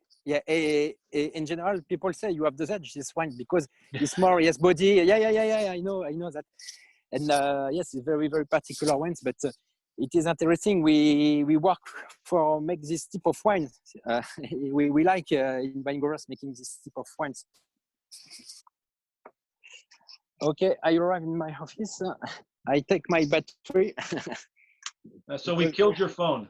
In general, people say you have the edge this wine because it's more body. Yeah. I know that. And yes, it's very, very particular wines, but it is interesting. We work for make this type of wine. We like in wine growers making this type of wines. Okay, I arrive in my office. I take my battery. So we killed your phone.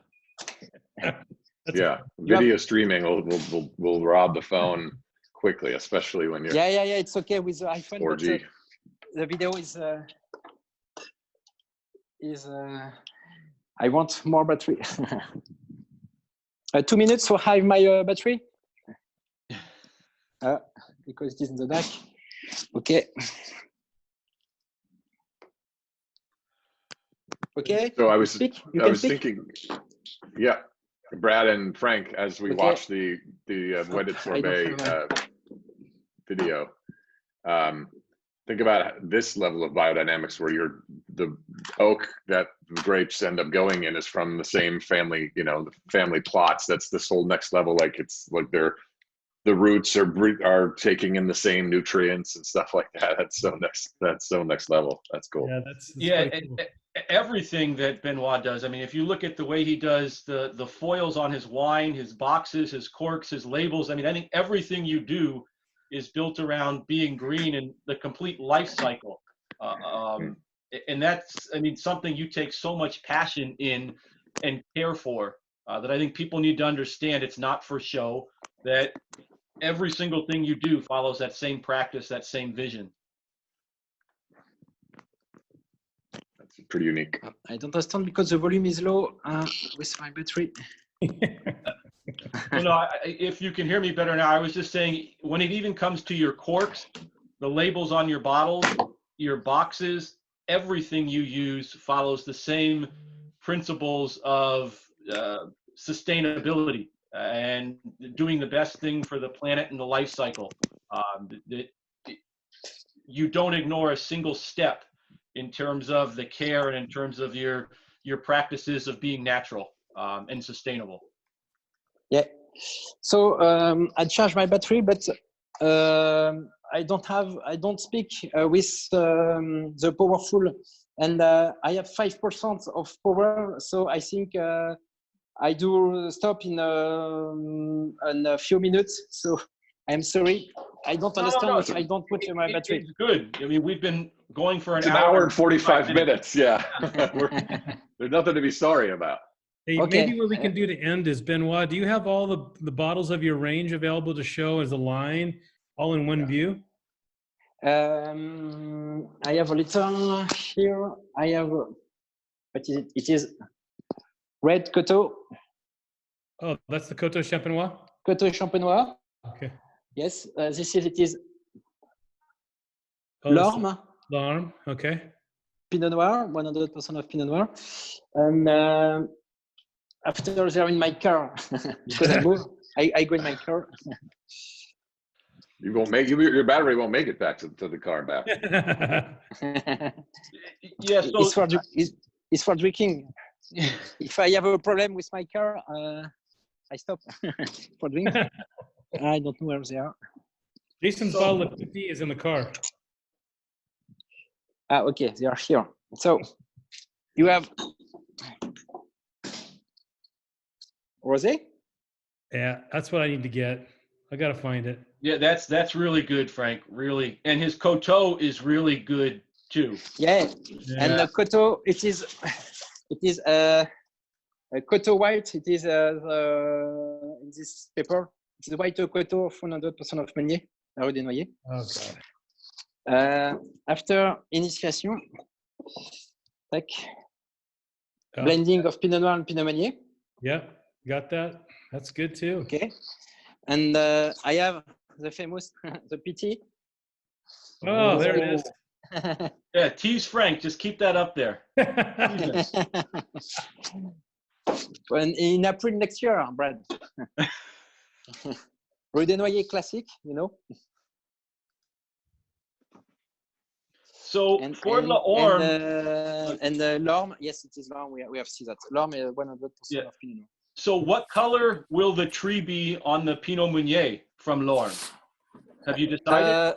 Yeah, video streaming will rob the phone quickly, especially when you're. Yeah. It's okay with the iPhone. 4G. The video is. I want more battery. 2 minutes to have my battery. Because it is in the back. Okay. Okay. So I was thinking, yeah, Brad and Frank, as we watch the Wedded Sorbet video, think about this level of biodynamics where the oak that the grapes end up going in is from the same family, the family plots. That's this whole next level. Like it's like the roots are taking in the same nutrients and stuff like that. That's so next level. That's cool. Yeah, that's cool. Everything that Benoit does. I mean, if you look at the way he does the foils on his wine, his boxes, his corks, his labels, I mean, I think everything you do is built around being green and the complete life cycle. And that's, I mean, something you take so much passion in and care for that I think people need to understand. It's not for show, that every single thing you do follows that same practice, that same vision. That's pretty unique. I don't understand because the volume is low with my battery. Well, no, if you can hear me better now, I was just saying, when it even comes to your corks, the labels on your bottles, your boxes, everything you use follows the same principles of sustainability and doing the best thing for the planet and the life cycle. You don't ignore a single step in terms of the care and in terms of your practices of being natural and sustainable. Yeah. So I charge my battery, but I don't speak with the powerful, and I have 5% of power. So I think I do stop in a few minutes. So I'm sorry. I don't understand if I don't put my battery. It's good. I mean, we've been going for an hour and 45 minutes. Yeah. There's nothing to be sorry about. Hey, maybe what we can do to end is, Benoit, do you have all the bottles of your range available to show as a line, all in one view? I have a little here. I have, but it is red Coteau. Oh, that's the Coteau Champenois? Coteau Champenois. Okay. Yes, it is L'Orme. L'Orme, okay. Pinot Noir, 100% of Pinot Noir. And after they're in my car, because I move, I go in my car. You won't make your battery won't make it back to the car and back. Yeah, so it's for drinking. if I have a problem with my car, I stop for drink. I don't know where they are. Jason's bottle of tea is in the car. Ah, okay, they are here. So you have rosé? Yeah, that's what I need to get. I gotta find it. Yeah, that's really good, Frank. Really, and his Coteau is really good too. Yeah, and the Coteau, it is a Coteau white. It is in this paper. It's the white Coteau of 100% of Meunier, la rue des Noyers. Oh God. After initiation, like blending of Pinot Noir and Pinot Meunier. Yeah, got that. That's good too. Okay, and I have the famous the PT. Oh, there it is. Yeah, tease Frank. Just keep that up there. And in April next year, Brad. Rue des Noyers classic, you know. So for l'Orme and l'Orme, yes, it is l'Orme. We have seen that l'Orme is 100% of Pinot Noir. So what color will the tree be on the Pinot Meunier from l'Orme? Have you decided?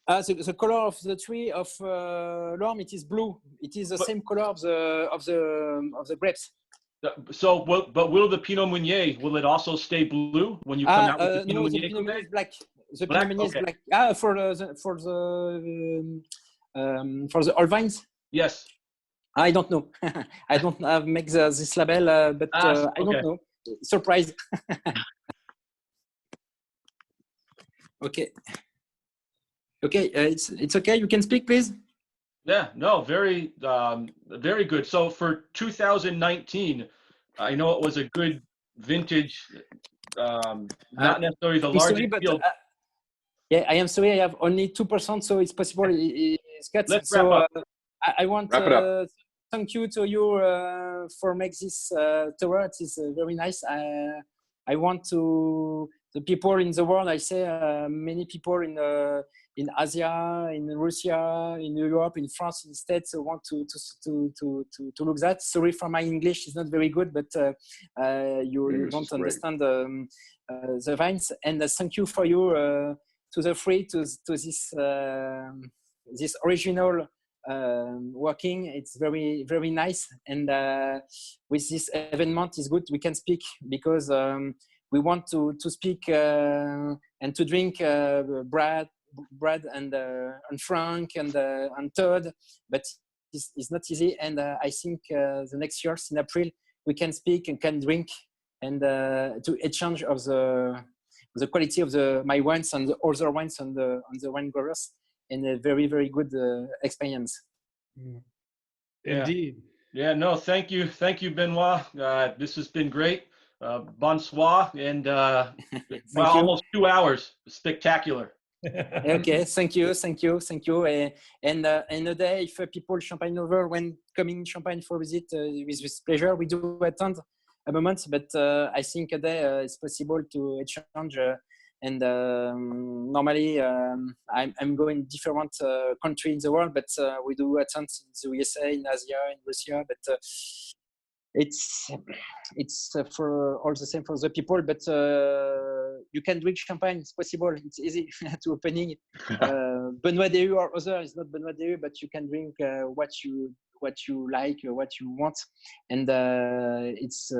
The color of the tree of l'Orme, it is blue. It is the same color of the grapes. So, will the Pinot Meunier, will it also stay blue when you come out with the Pinot Meunier? The Pinot Meunier is black. The Black? Pinot Meunier Okay. is black. For the old vines. Yes. I don't know. I don't have make this label, but I don't know. Surprise. Okay. Okay, it's okay. You can speak, please. Yeah. No. Very very good. So for 2019, I know it was a good vintage. Not necessarily the largest field. Yeah, I am sorry. I have only 2%, so it's possible. It's cut. Let's so wrap up. I want Wrap it thank you to you for make this tour. It is very nice. I want to the people in the world. I say many people in Asia, in Russia, in Europe, in France, in the States want to look that. Sorry for my English; it's not very good, but you don't understand the vines. And thank you for you to the free to this original working. It's very very nice, and with this event is good. We can speak because we want to speak and to drink Brad and Frank and Todd, but it's not easy. And I think the next years in April we can speak and can drink and to exchange of the quality of my wines and the other wines on the wine growers, and a very very good experience. Indeed. Yeah. No. Thank you, Benoit. This has been great. Bonsoir, and almost 2 hours. Spectacular. Okay, thank you. And a day, if people Champagne over when coming in Champagne for visit with pleasure, we do attend a moment, but I think a day it's possible to exchange. And normally I'm going different country in the world, but we do attend in the USA, in Asia, in Russia, but it's for all the same for the people, but you can drink champagne. It's possible. It's easy to opening. Benoit Dehu or other is not Benoit Dehu, but you can drink what you like, what you want, and it's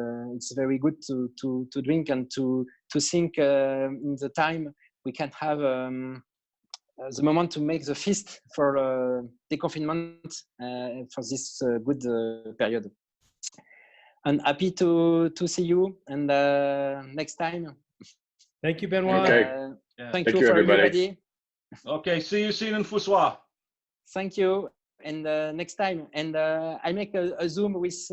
very good to drink and to think in the time we can have the moment to make the feast for the confinement for this good period. And happy to see you, and next time. Thank you, Benoit. Okay. Thank you for everybody. Okay, see you soon in Fussois. Thank you, and next time. And I make a Zoom with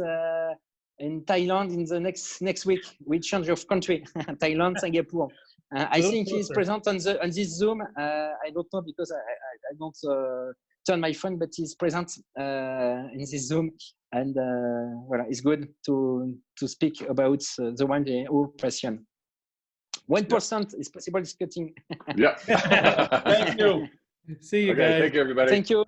in Thailand in the next week. We change of country, Thailand, Singapore. I think he's present on this Zoom. I don't know because I don't turn my phone, but he's present in this Zoom. And voilà, it's good to speak about the one who passion. 1% is possible. It's cutting. Yeah. Thank you. See you Okay, guys. thank you, everybody. Thank you.